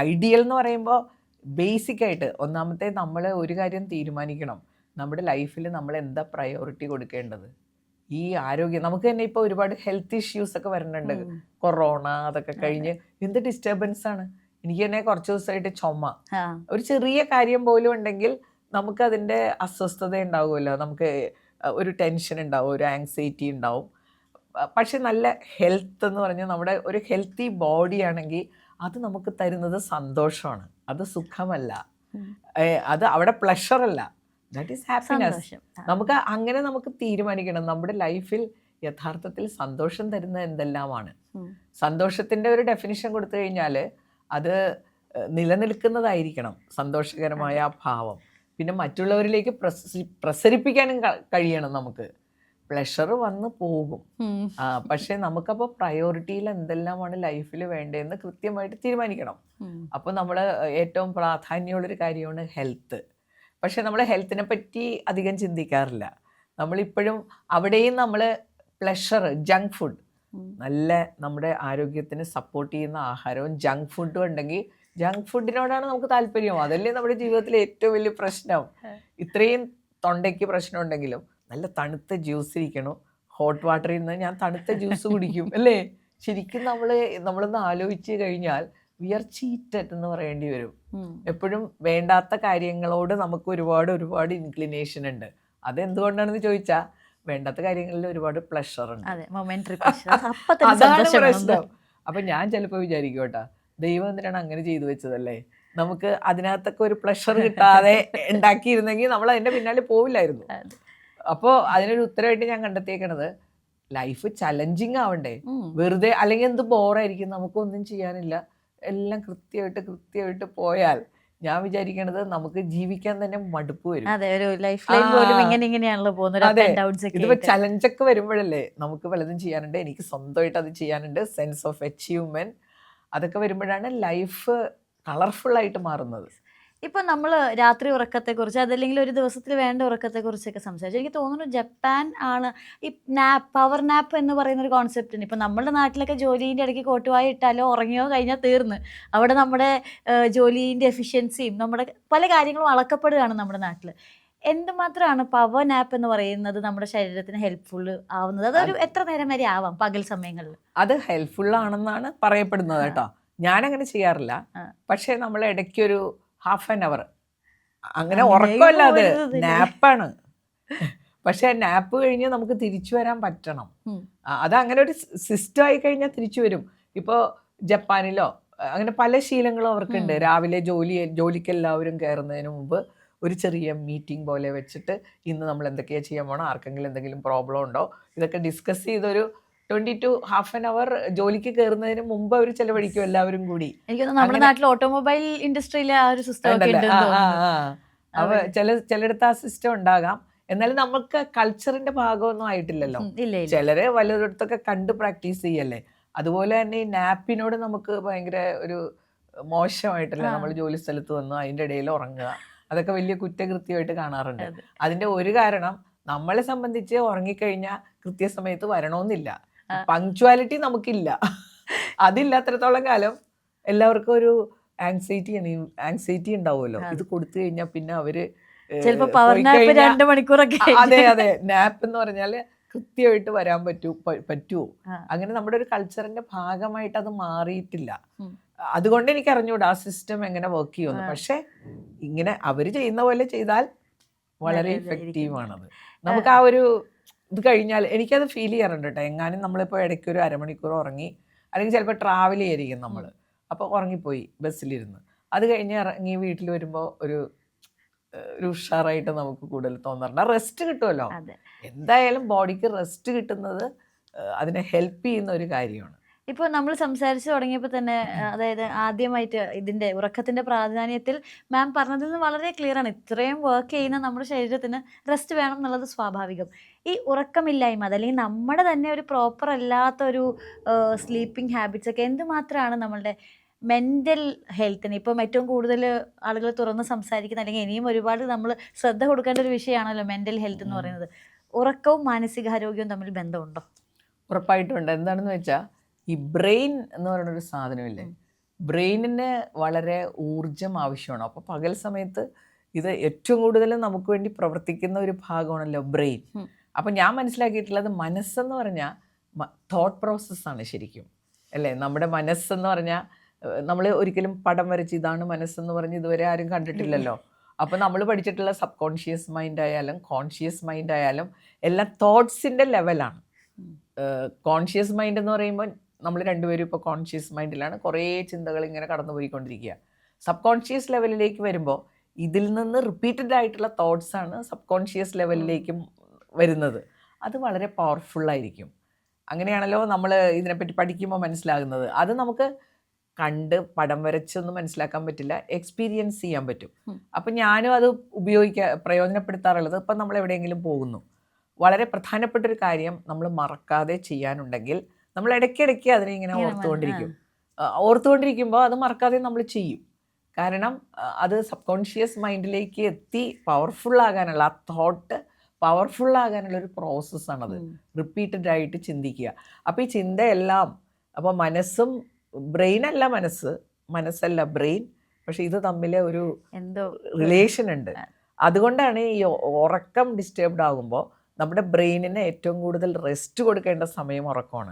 ഐഡിയൽ എന്ന് പറയുമ്പോൾ ബേസിക് ആയിട്ട് ഒന്നാമത്തെ നമ്മൾ ഒരു കാര്യം തീരുമാനിക്കണം, നമ്മുടെ ലൈഫിൽ നമ്മൾ എന്താ പ്രയോറിറ്റി കൊടുക്കേണ്ടത്. ഈ ആരോഗ്യം നമുക്ക് തന്നെ ഇപ്പോൾ ഒരുപാട് ഹെൽത്ത് ഇഷ്യൂസ് ഒക്കെ വരുന്നുണ്ട്. കൊറോണ അതൊക്കെ കഴിഞ്ഞ് എന്ത് ഡിസ്റ്റർബൻസ് ആണ്. എനിക്ക് തന്നെ കുറച്ച് ദിവസമായിട്ട് ചുമ, ഒരു ചെറിയ കാര്യം പോലും ഉണ്ടെങ്കിൽ നമുക്ക് അതിൻ്റെ അസ്വസ്ഥത ഉണ്ടാവുമല്ലോ, നമുക്ക് ഒരു ടെൻഷൻ ഉണ്ടാവും, ഒരു ആങ്സൈറ്റി ഉണ്ടാവും. പക്ഷെ നല്ല ഹെൽത്ത് എന്ന് പറഞ്ഞാൽ നമ്മുടെ ഒരു ഹെൽത്തി ബോഡി ആണെങ്കിൽ അത് നമുക്ക് തരുന്നത് സന്തോഷമാണ്, അത് സുഖമല്ല, അത് അവിടെ പ്ലഷർ അല്ല, ദാറ്റ് ഈസ് ഹാപ്പിനെസ്. നമുക്ക് തീരുമാനിക്കണം നമ്മുടെ ലൈഫിൽ യഥാർത്ഥത്തിൽ സന്തോഷം തരുന്നത് എന്തെല്ലാമാണ്. സന്തോഷത്തിൻ്റെ ഒരു ഡെഫിനിഷൻ കൊടുത്തു കഴിഞ്ഞാൽ അത് നിലനിൽക്കുന്നതായിരിക്കണം, സന്തോഷകരമായ ആ ഭാവം. പിന്നെ മറ്റുള്ളവരിലേക്ക് പ്രസരിപ്പിക്കാനും കഴിയണം നമുക്ക്. പ്ലഷർ വന്ന് പോകും, പക്ഷെ നമുക്കപ്പോൾ പ്രയോറിറ്റിയിൽ എന്തെല്ലാമാണ് ലൈഫിൽ വേണ്ടതെന്ന് കൃത്യമായിട്ട് തീരുമാനിക്കണം. അപ്പോൾ നമ്മൾ ഏറ്റവും പ്രാധാന്യമുള്ളൊരു കാര്യമാണ് ഹെൽത്ത്. പക്ഷെ നമ്മൾ ഹെൽത്തിനെ പറ്റി അധികം ചിന്തിക്കാറില്ല. നമ്മളിപ്പോഴും അവിടെയും നമ്മൾ പ്ലഷർ, ജങ്ക് ഫുഡ്, നല്ല നമ്മുടെ ആരോഗ്യത്തിന് സപ്പോർട്ട് ചെയ്യുന്ന ആഹാരവും ജങ്ക് ഫുഡും ഉണ്ടെങ്കിൽ ജങ്ക് ഫുഡിനോടാണ് നമുക്ക് താല്പര്യം. അതല്ലേ നമ്മുടെ ജീവിതത്തിലെ ഏറ്റവും വലിയ പ്രശ്നം. ഇത്രയും തൊണ്ടയ്ക്ക് പ്രശ്നം ഉണ്ടെങ്കിലും നല്ല തണുത്ത ജ്യൂസ് ഇരിക്കണം, ഹോട്ട് വാട്ടറിൽ നിന്ന് ഞാൻ തണുത്ത ജ്യൂസ് കുടിക്കും അല്ലേ. ശരിക്കും നമ്മളൊന്ന് ആലോചിച്ച് കഴിഞ്ഞാൽ വി ആർ ചീറ്റഡ് എന്ന് പറയേണ്ടി വരും. എപ്പോഴും വേണ്ടാത്ത കാര്യങ്ങളോട് നമുക്ക് ഒരുപാട് ഇൻക്ലിനേഷൻ ഉണ്ട്. അതെന്തുകൊണ്ടാണെന്ന് ചോദിച്ചാൽ വേണ്ടാത്ത കാര്യങ്ങളിൽ ഒരുപാട് പ്ലഷർ ഉണ്ട്, അതാണ് പ്രശ്നം. അപ്പൊ ഞാൻ ചിലപ്പോൾ വിചാരിക്കും കേട്ടാ, ദൈവം എന്തിനാണ് അങ്ങനെ ചെയ്തു വെച്ചതല്ലേ, നമുക്ക് അതിനകത്തൊക്കെ ഒരു പ്ലഷർ കിട്ടാതെ ഉണ്ടാക്കിയിരുന്നെങ്കിൽ നമ്മൾ അതിന്റെ പിന്നാലെ പോവില്ലായിരുന്നു. അപ്പോൾ അതിനൊരു ഉത്തരവായിട്ട് ഞാൻ കണ്ടെത്തിയേക്കണത്, ലൈഫ് ചലഞ്ചിങ് ആവണ്ടേ. വെറുതെ അല്ലെങ്കിൽ എന്ത് ബോറായിരിക്കും, നമുക്കൊന്നും ചെയ്യാനില്ല, എല്ലാം കൃത്യമായിട്ട് പോയാൽ ഞാൻ വിചാരിക്കണത് നമുക്ക് ജീവിക്കാൻ തന്നെ മടുപ്പ് വരും. ഇതിപ്പോ ചലഞ്ചൊക്കെ വരുമ്പോഴല്ലേ നമുക്ക് പലതും ചെയ്യാനുണ്ട്, എനിക്ക് സ്വന്തമായിട്ട് അത് ചെയ്യാനുണ്ട്, സെൻസ് ഓഫ് അച്ചീവ്മെന്റ്, അതൊക്കെ വരുമ്പോഴാണ് ലൈഫ് കളർഫുൾ ആയിട്ട് മാറുന്നത്. ഇപ്പൊ നമ്മൾ രാത്രി ഉറക്കത്തെക്കുറിച്ച് അതല്ലെങ്കിൽ ഒരു ദിവസത്തിൽ വേണ്ട ഉറക്കത്തെക്കുറിച്ചൊക്കെ സംസാരിച്ചു. എനിക്ക് തോന്നുന്നു ജപ്പാൻ ആണ് ഈ പവർ നാപ്പ് എന്ന് പറയുന്ന ഒരു കോൺസെപ്റ്റ് ഉണ്ട്. ഇപ്പൊ നമ്മുടെ നാട്ടിലൊക്കെ ജോലിന്റെ ഇടയ്ക്ക് കോട്ടുവായി ഇട്ടാലോ ഉറങ്ങിയോ കഴിഞ്ഞാൽ തീർന്ന്. അവിടെ നമ്മുടെ ജോലിന്റെ എഫിഷ്യൻസിയും നമ്മുടെ പല കാര്യങ്ങളും അളക്കപ്പെടുകയാണ് നമ്മുടെ നാട്ടിൽ. എന്തുമാത്രമാണ് പവർ നാപ്പ് എന്ന് പറയുന്നത് നമ്മുടെ ശരീരത്തിന് ഹെൽപ്ഫുൾ ആവുന്നത്? അതൊരു എത്ര നേരം വരെ ആവാം പകൽ സമയങ്ങളിൽ? അത് ഹെൽപ്ഫുൾ ആണെന്നാണ് പറയപ്പെടുന്നത് കേട്ടോ. ഞാനങ്ങനെ ചെയ്യാറില്ല. പക്ഷെ നമ്മൾ ഇടയ്ക്കൊരു ഹാഫ് ആൻ അവർ, അങ്ങനെ ഉറക്കമല്ല, അത് നാപ്പാണ്. പക്ഷെ നാപ്പ് കഴിഞ്ഞ് നമുക്ക് തിരിച്ചു വരാൻ പറ്റണം. അത് അങ്ങനെ ഒരു സിസ്റ്റം ആയി കഴിഞ്ഞാൽ തിരിച്ചു വരും. ഇപ്പോൾ ജപ്പാനിലോ അങ്ങനെ പല ശീലങ്ങളും അവർക്കുണ്ട്. രാവിലെ ജോലിക്ക് എല്ലാവരും കയറുന്നതിന് മുമ്പ് ഒരു ചെറിയ മീറ്റിംഗ് പോലെ വെച്ചിട്ട് ഇന്ന് നമ്മൾ എന്തൊക്കെയാണ് ചെയ്യാൻ പോകണം, ആർക്കെങ്കിലും എന്തെങ്കിലും പ്രോബ്ലം ഉണ്ടോ, ഇതൊക്കെ ഡിസ്കസ് ചെയ്തൊരു 20 to ഹാഫ് ആൻ അവർ ജോലിക്ക് കയറുന്നതിന് മുമ്പ് അവർ ചെലവഴിക്കും എല്ലാവരും കൂടി. എനിക്ക് നമ്മുടെ നാട്ടിൽ ഓട്ടോമൊബൈൽ ഇൻഡസ്ട്രിയിലെ ആ ഒരു സിസ്റ്റം ചിലയിടത്ത് ആ സിസ്റ്റം ഉണ്ടാകാം. എന്നാലും നമുക്ക് കൾച്ചറിന്റെ ഭാഗമൊന്നും ആയിട്ടില്ലല്ലോ. ചിലര് വല്ലയിടത്തൊക്കെ കണ്ട് പ്രാക്ടീസ് ചെയ്യല്ലേ. അതുപോലെ തന്നെ ഈ നാപ്പിനോട് നമുക്ക് ഭയങ്കര ഒരു മോശമായിട്ടല്ല. നമ്മൾ ജോലി സ്ഥലത്ത് വന്നു അതിൻ്റെ ഇടയിൽ ഉറങ്ങുക, അതൊക്കെ വലിയ കുറ്റകൃത്യമായിട്ട് കാണാറുണ്ട്. അതിന്റെ ഒരു കാരണം, നമ്മളെ സംബന്ധിച്ച് ഉറങ്ങിക്കഴിഞ്ഞാൽ കൃത്യസമയത്ത് വരണമെന്നില്ല. പങ്ക്ച്വാലിറ്റി നമുക്കില്ല. അതില്ലാത്തിടത്തോളം കാലം എല്ലാവർക്കും ഒരു ആങ്സൈറ്റി ഉണ്ടാവുമല്ലോ. ഇത് കൊടുത്തു കഴിഞ്ഞാൽ പിന്നെ അവര് അതെ അതെ നാപ്പ് എന്ന് പറഞ്ഞാല് കൃത്യമായിട്ട് വരാൻ പറ്റുമോ? അങ്ങനെ നമ്മുടെ ഒരു കൾച്ചറിന്റെ ഭാഗമായിട്ട് അത് മാറിയിട്ടില്ല. അതുകൊണ്ട് എനിക്ക് അറിഞ്ഞൂടാ ആ സിസ്റ്റം എങ്ങനെ വർക്ക് ചെയ്യുമെന്ന്. പക്ഷെ ഇങ്ങനെ അവര് ചെയ്യുന്ന പോലെ ചെയ്താൽ വളരെ ഇഫക്റ്റീവാണത്. നമുക്ക് ആ ഒരു ഇത് കഴിഞ്ഞാൽ എനിക്കത് ഫീൽ ചെയ്യാറുണ്ട് കേട്ടോ. എങ്ങാനും നമ്മളിപ്പോൾ ഇടയ്ക്ക് ഒരു അരമണിക്കൂർ ഉറങ്ങി, അല്ലെങ്കിൽ ചിലപ്പോൾ ട്രാവൽ ചെയ്യായിരിക്കും നമ്മൾ, അപ്പോൾ ഉറങ്ങിപ്പോയി ബസ്സിലിരുന്ന്, അത് കഴിഞ്ഞ് ഇറങ്ങി വീട്ടിൽ വരുമ്പോൾ ഒരു ഉഷാറായിട്ട് നമുക്ക് കൂടുതൽ തോന്നാറുണ്ട്. റെസ്റ്റ് കിട്ടുമല്ലോ. എന്തായാലും ബോഡിക്ക് റെസ്റ്റ് കിട്ടുന്നത് അതിനെ ഹെൽപ്പ് ചെയ്യുന്ന ഒരു കാര്യമാണ്. ഇപ്പോൾ നമ്മൾ സംസാരിച്ച് തുടങ്ങിയപ്പോൾ തന്നെ, അതായത് ആദ്യമായിട്ട് ഇതിൻ്റെ ഉറക്കത്തിൻ്റെ പ്രാധാന്യത്തിൽ മാം പറഞ്ഞതിൽ നിന്ന് വളരെ ക്ലിയർ ആണ്. ഇത്രയും വർക്ക് ചെയ്യുന്ന നമ്മുടെ ശരീരത്തിന് റെസ്റ്റ് വേണം എന്നുള്ളത് സ്വാഭാവികം. ഈ ഉറക്കമില്ലായ്മ അതല്ലെങ്കിൽ നമ്മുടെ തന്നെ ഒരു പ്രോപ്പർ അല്ലാത്തൊരു സ്ലീപ്പിംഗ് ഹാബിറ്റ്സ് ഒക്കെ എന്തുമാത്രമാണ് നമ്മളുടെ മെൻ്റൽ ഹെൽത്തിന് ഇപ്പം ഏറ്റവും കൂടുതൽ ആളുകൾ തുറന്ന് സംസാരിക്കുന്ന, അല്ലെങ്കിൽ ഇനിയും ഒരുപാട് നമ്മൾ ശ്രദ്ധ കൊടുക്കേണ്ട ഒരു വിഷയമാണല്ലോ മെൻ്റൽ ഹെൽത്ത് എന്ന് പറയുന്നത്. ഉറക്കവും മാനസികാരോഗ്യവും തമ്മിൽ ബന്ധമുണ്ടോ? ഉറപ്പായിട്ടുണ്ട്. എന്താണെന്ന് വെച്ചാൽ ഈ ബ്രെയിൻ എന്ന് പറയുന്നൊരു സാധനമില്ലേ, ബ്രെയിനിന് വളരെ ഊർജം ആവശ്യമാണ്. അപ്പോൾ പകൽ സമയത്ത് ഇത് ഏറ്റവും കൂടുതൽ നമുക്ക് വേണ്ടി പ്രവർത്തിക്കുന്ന ഒരു ഭാഗമാണല്ലോ ബ്രെയിൻ. അപ്പം ഞാൻ മനസ്സിലാക്കിയിട്ടുള്ളത് മനസ്സെന്ന് പറഞ്ഞാൽ തോട്ട് പ്രോസസ്സാണ് ശരിക്കും, അല്ലേ? നമ്മുടെ മനസ്സെന്ന് പറഞ്ഞാൽ നമ്മൾ ഒരിക്കലും പടം വരച്ച് ഇതാണ് മനസ്സെന്ന് പറഞ്ഞ് ഇതുവരെ ആരും കണ്ടിട്ടില്ലല്ലോ. അപ്പോൾ നമ്മൾ പഠിച്ചിട്ടുള്ള സബ് കോൺഷ്യസ് മൈൻഡ് ആയാലും കോൺഷ്യസ് മൈൻഡ് ആയാലും എല്ലാം തോട്ട്സിൻ്റെ ലെവലാണ്. കോൺഷ്യസ് മൈൻഡ് എന്ന് പറയുമ്പോൾ നമ്മൾ രണ്ടുപേരും ഇപ്പോൾ കോൺഷ്യസ് മൈൻഡിലാണ്, കുറേ ചിന്തകൾ ഇങ്ങനെ കടന്നു പോയിക്കൊണ്ടിരിക്കുക. സബ് കോൺഷ്യസ് ലെവലിലേക്ക് വരുമ്പോൾ ഇതിൽ നിന്ന് റിപ്പീറ്റഡ് ആയിട്ടുള്ള തോട്ട്സാണ് സബ് കോൺഷ്യസ് ലെവലിലേക്കും വരുന്നത്. അത് വളരെ പവർഫുള്ളായിരിക്കും. അങ്ങനെയാണല്ലോ നമ്മൾ ഇതിനെപ്പറ്റി പഠിക്കുമ്പോൾ മനസ്സിലാകുന്നത്. അത് നമുക്ക് കണ്ട് പടം വരച്ചൊന്നും മനസ്സിലാക്കാൻ പറ്റില്ല, എക്സ്പീരിയൻസ് ചെയ്യാൻ പറ്റും. അപ്പം ഞാനും അത് പ്രയോജനപ്പെടുത്താറുള്ളത്, ഇപ്പം നമ്മൾ എവിടെയെങ്കിലും പോകുന്നു, വളരെ പ്രധാനപ്പെട്ടൊരു കാര്യം നമ്മൾ മറക്കാതെ ചെയ്യാനുണ്ടെങ്കിൽ നമ്മൾ ഇടയ്ക്കിടയ്ക്ക് അതിനെ ഇങ്ങനെ ഓർത്തുകൊണ്ടിരിക്കുമ്പോൾ അത് മറക്കാതെ നമ്മൾ ചെയ്യും. കാരണം അത് സബ് കോൺഷ്യസ് മൈൻഡിലേക്ക് എത്തി പവർഫുള്ളാകാനുള്ള, ആ തോട്ട് പവർഫുള്ളാകാനുള്ള ഒരു പ്രോസസ്സാണത്. റിപ്പീറ്റഡ് ആയിട്ട് ചിന്തിക്കുക. അപ്പോൾ ഈ ചിന്തയെല്ലാം, അപ്പോൾ മനസ്സും ബ്രെയിനല്ല മനസ്സല്ല ബ്രെയിൻ, പക്ഷെ ഇത് തമ്മിൽ ഒരു റിലേഷൻ ഉണ്ട്. അതുകൊണ്ടാണ് ഈ ഉറക്കം ഡിസ്റ്റർബ്ഡ് ആകുമ്പോൾ നമ്മുടെ ബ്രെയിനിന് ഏറ്റവും കൂടുതൽ റെസ്റ്റ് കൊടുക്കേണ്ട സമയം ഉറക്കമാണ്.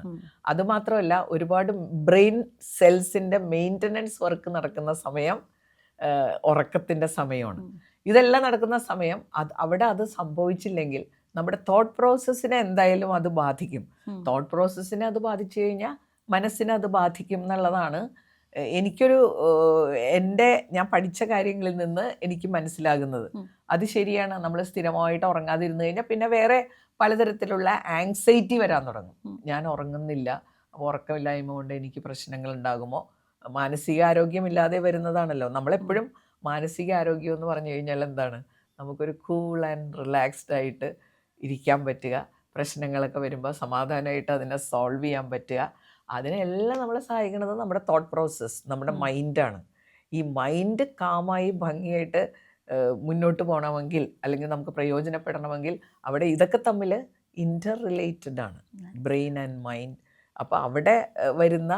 അതുമാത്രമല്ല, ഒരുപാട് ബ്രെയിൻ സെൽസിൻ്റെ മെയിൻ്റനൻസ് വർക്ക് നടക്കുന്ന സമയം ഉറക്കത്തിൻ്റെ സമയമാണ്. ഇതെല്ലാം നടക്കുന്ന സമയം അവിടെ അത് സംഭവിച്ചില്ലെങ്കിൽ നമ്മുടെ തോട്ട് പ്രോസസ്സിനെ എന്തായാലും അത് ബാധിക്കും. തോട്ട് പ്രോസസ്സിനെ അത് ബാധിച്ചു കഴിഞ്ഞാൽ മനസ്സിനെ അത് ബാധിക്കും എന്നുള്ളതാണ് ഞാൻ പഠിച്ച കാര്യങ്ങളിൽ നിന്ന് എനിക്ക് മനസ്സിലാകുന്നത്. അത് ശരിയാണ്. നമ്മൾ സ്ഥിരമായിട്ട് ഉറങ്ങാതിരുന്നു കഴിഞ്ഞാൽ പിന്നെ വേറെ പലതരത്തിലുള്ള ആങ്സൈറ്റി വരാൻ തുടങ്ങും. ഞാൻ ഉറങ്ങുന്നില്ല, ഉറക്കമില്ലായ്മ കൊണ്ട് എനിക്ക് പ്രശ്നങ്ങൾ ഉണ്ടാകുമോ? മാനസികാരോഗ്യമില്ലാതെ വരുന്നതാണല്ലോ. നമ്മളെപ്പോഴും മാനസികാരോഗ്യം എന്ന് പറഞ്ഞു കഴിഞ്ഞാൽ എന്താണ്? നമുക്കൊരു കൂൾ ആൻഡ് റിലാക്സ്ഡ് ആയിട്ട് ഇരിക്കാൻ പറ്റുക, പ്രശ്നങ്ങളൊക്കെ വരുമ്പോൾ സമാധാനമായിട്ട് അതിനെ സോൾവ് ചെയ്യാൻ പറ്റുക. അതിനെല്ലാം നമ്മളെ സഹായിക്കുന്നത് നമ്മുടെ തോട്ട് പ്രോസസ്സ്, നമ്മുടെ മൈൻഡാണ്. ഈ മൈൻഡ് കാമായി ഭംഗിയായിട്ട് മുന്നോട്ട് പോകണമെങ്കിൽ അല്ലെങ്കിൽ നമുക്ക് പ്രയോജനപ്പെടണമെങ്കിൽ അവിടെ ഇതൊക്കെ തമ്മിൽ ഇൻ്റർ റിലേറ്റഡ് ആണ്, ബ്രെയിൻ ആൻഡ് മൈൻഡ്. അപ്പോൾ അവിടെ വരുന്ന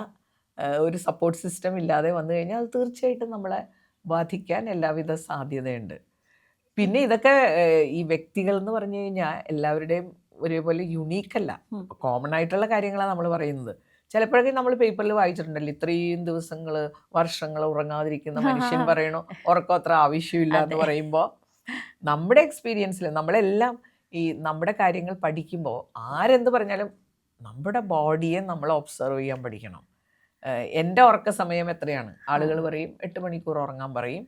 ഒരു സപ്പോർട്ട് സിസ്റ്റം ഇല്ലാതെ വന്നു കഴിഞ്ഞാൽ അത് തീർച്ചയായിട്ടും നമ്മളെ ബാധിക്കാൻ എല്ലാവിധ സാധ്യതയുണ്ട്. പിന്നെ ഇതൊക്കെ ഈ വ്യക്തികൾ എന്ന് പറഞ്ഞു കഴിഞ്ഞാൽ എല്ലാവരുടെയും ഒരേപോലെ യുണീക്കല്ല, കോമൺ ആയിട്ടുള്ള കാര്യങ്ങളാണ് നമ്മൾ പറയുന്നത്. ചിലപ്പോഴൊക്കെ നമ്മൾ പേപ്പറിൽ വായിച്ചിട്ടുണ്ടല്ലോ, ഇത്രയും ദിവസങ്ങൾ വർഷങ്ങൾ ഉറങ്ങാതിരിക്കുന്ന മനുഷ്യൻ പറയണു ഉറക്കം അത്ര ആവശ്യമില്ല എന്ന് പറയുമ്പോൾ, നമ്മുടെ എക്സ്പീരിയൻസിൽ നമ്മളെല്ലാം ഈ നമ്മുടെ കാര്യങ്ങൾ പഠിക്കുമ്പോൾ ആരെന്ത് പറഞ്ഞാലും നമ്മുടെ ബോഡിയെ നമ്മൾ ഒബ്സർവ് ചെയ്യാൻ പഠിക്കണം. എൻ്റെ ഉറക്ക സമയം എത്രയാണ്? ആളുകൾ പറയും 8 മണിക്കൂർ ഉറങ്ങാൻ പറയും.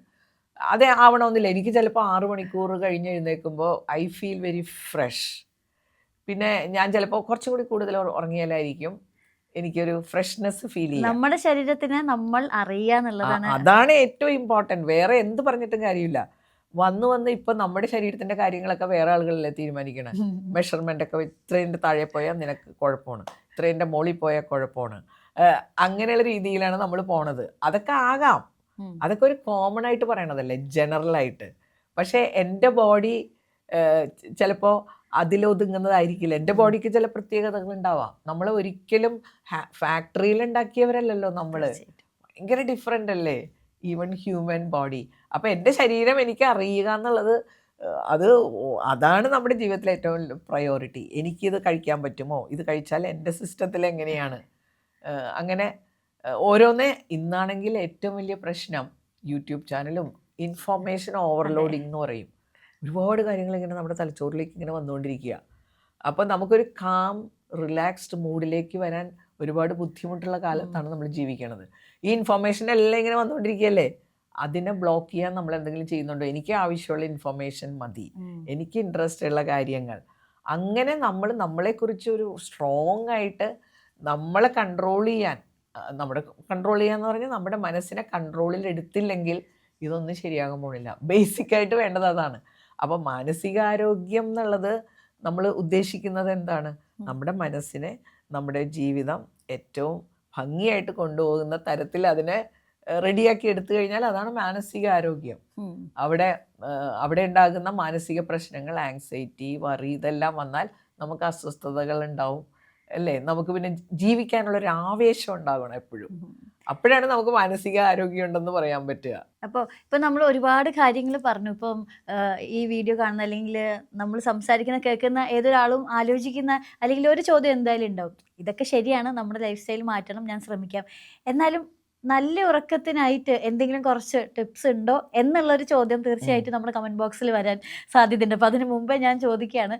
അതേ ആവണമെന്നില്ല. എനിക്ക് ചിലപ്പോൾ 6 മണിക്കൂർ കഴിഞ്ഞ് എഴുന്നേൽക്കുമ്പോൾ ഐ ഫീൽ വെരി ഫ്രഷ്. പിന്നെ ഞാൻ ചിലപ്പോൾ കുറച്ചും കൂടി കൂടുതൽ ഉറങ്ങിയാലായിരിക്കും എനിക്കൊരു ഫ്രഷ്നെസ് ഫീൽ ചെയ്യാം. നമ്മുടെ ശരീരത്തിനെ നമ്മൾ അറിയാന്നുള്ളതാണ്, അതാണ് ഏറ്റവും ഇമ്പോർട്ടൻറ്റ്. വേറെ എന്ത് പറഞ്ഞിട്ടും കാര്യമില്ല. വന്ന് ഇപ്പം നമ്മുടെ ശരീരത്തിൻ്റെ കാര്യങ്ങളൊക്കെ വേറെ ആളുകളല്ലേ തീരുമാനിക്കണം. മെഷർമെൻ്റ് ഒക്കെ ഇത്രേൻ്റെ താഴെ പോയാൽ നിനക്ക് കുഴപ്പമാണ്, ഇത്രേൻ്റെ മുകളിൽ പോയാൽ കുഴപ്പമാണ്, അങ്ങനെയുള്ള രീതിയിലാണ് നമ്മൾ പോണത്. അതൊക്കെ ആകാം, അതൊക്കെ ഒരു കോമൺ ആയിട്ട് പറയണതല്ലേ, ജനറലായിട്ട്. പക്ഷേ എൻ്റെ ബോഡി ചിലപ്പോൾ അതിലൊതുങ്ങുന്നതായിരിക്കില്ല. എൻ്റെ ബോഡിക്ക് ചില പ്രത്യേകതകൾ ഉണ്ടാവാം. നമ്മൾ ഒരിക്കലും ഫാക്ടറിയിൽ ഉണ്ടാക്കിയവരല്ലല്ലോ നമ്മൾ, ഭയങ്കര ഡിഫറെൻ്റ് അല്ലേ ഈവൻ ഹ്യൂമൻ ബോഡി. അപ്പം എൻ്റെ ശരീരം എനിക്ക് അറിയുക എന്നുള്ളത് അതാണ് നമ്മുടെ ജീവിതത്തിലെ ഏറ്റവും പ്രയോറിറ്റി. എനിക്കിത് കഴിക്കാൻ പറ്റുമോ, ഇത് കഴിച്ചാൽ എൻ്റെ സിസ്റ്റത്തിൽ എങ്ങനെയാണ്, അങ്ങനെ ഓരോന്നേ. ഇന്നാണെങ്കിൽ ഏറ്റവും വലിയ പ്രശ്നം യൂട്യൂബ് ചാനലും ഇൻഫോർമേഷൻ ഓവർലോഡിങ് എന്ന് പറയും. ഒരുപാട് കാര്യങ്ങൾ ഇങ്ങനെ നമ്മുടെ തലച്ചോറിലേക്ക് ഇങ്ങനെ വന്നുകൊണ്ടിരിക്കുക. അപ്പോൾ നമുക്കൊരു കാം റിലാക്സ്ഡ് മൂഡിലേക്ക് വരാൻ ഒരുപാട് ബുദ്ധിമുട്ടുള്ള കാലത്താണ് നമ്മൾ ജീവിക്കണത്. ഈ ഇൻഫോർമേഷൻ എല്ലാം ഇങ്ങനെ വന്നുകൊണ്ടിരിക്കുകയല്ലേ, അതിനെ ബ്ലോക്ക് ചെയ്യാൻ നമ്മൾ എന്തെങ്കിലും ചെയ്യുന്നുണ്ടോ? എനിക്ക് ആവശ്യമുള്ള ഇൻഫോർമേഷൻ മതി, എനിക്ക് ഇൻട്രസ്റ്റ് ഉള്ള കാര്യങ്ങൾ. അങ്ങനെ നമ്മൾ നമ്മളെക്കുറിച്ച് ഒരു സ്ട്രോങ് ആയിട്ട് നമ്മളെ കൺട്രോൾ ചെയ്യാൻ പറഞ്ഞാൽ നമ്മുടെ മനസ്സിനെ കൺട്രോളിൽ എടുത്തില്ലെങ്കിൽ ഇതൊന്നും ശരിയാകാൻ പോണില്ല. ബേസിക്കായിട്ട് വേണ്ടത് അതാണ്. അപ്പോൾ മാനസികാരോഗ്യം എന്നുള്ളത് നമ്മൾ ഉദ്ദേശിക്കുന്നത് എന്താണ്? നമ്മുടെ മനസ്സിനെ, നമ്മുടെ ജീവിതം ഏറ്റവും ഭംഗിയായിട്ട് കൊണ്ടുപോകുന്ന തരത്തിൽ അതിനെ റെഡിയാക്കി എടുത്തു കഴിഞ്ഞാൽ അതാണ് മാനസികാരോഗ്യം. അവിടെ ഉണ്ടാകുന്ന മാനസിക പ്രശ്നങ്ങൾ, ആങ്സൈറ്റി, വറി, ഇതെല്ലാം വന്നാൽ നമുക്ക് അസ്വസ്ഥതകൾ ഉണ്ടാവും അല്ലേ. നമുക്ക് പിന്നെ ജീവിക്കാനുള്ളൊരു ആവേശം ഉണ്ടാകണം എപ്പോഴും. അപ്പോഴാണ് നമുക്ക് മാനസിക ആരോഗ്യം ഉണ്ടെന്ന് പറയാൻ പറ്റുക. അപ്പോൾ ഇപ്പം നമ്മൾ ഒരുപാട് കാര്യങ്ങൾ പറഞ്ഞു. ഇപ്പം ഈ വീഡിയോ കാണുന്ന അല്ലെങ്കിൽ നമ്മൾ സംസാരിക്കുന്ന കേൾക്കുന്ന ഏതൊരാളും ആലോചിക്കുന്ന അല്ലെങ്കിൽ ഒരു ചോദ്യം എന്തായാലും ഉണ്ടാവും, ഇതൊക്കെ ശരിയാണ്, നമ്മുടെ ലൈഫ് സ്റ്റൈൽ മാറ്റണം, ഞാൻ ശ്രമിക്കാം. എന്നാലും നല്ല ഉറക്കത്തിനായിട്ട് എന്തെങ്കിലും കുറച്ച് ടിപ്സ് ഉണ്ടോ എന്നുള്ളൊരു ചോദ്യം തീർച്ചയായിട്ടും നമ്മുടെ കമൻറ്റ് ബോക്സിൽ വരാൻ സാധ്യതയുണ്ട്. അപ്പോൾ അതിന് മുമ്പേ ഞാൻ ചോദിക്കുകയാണ്,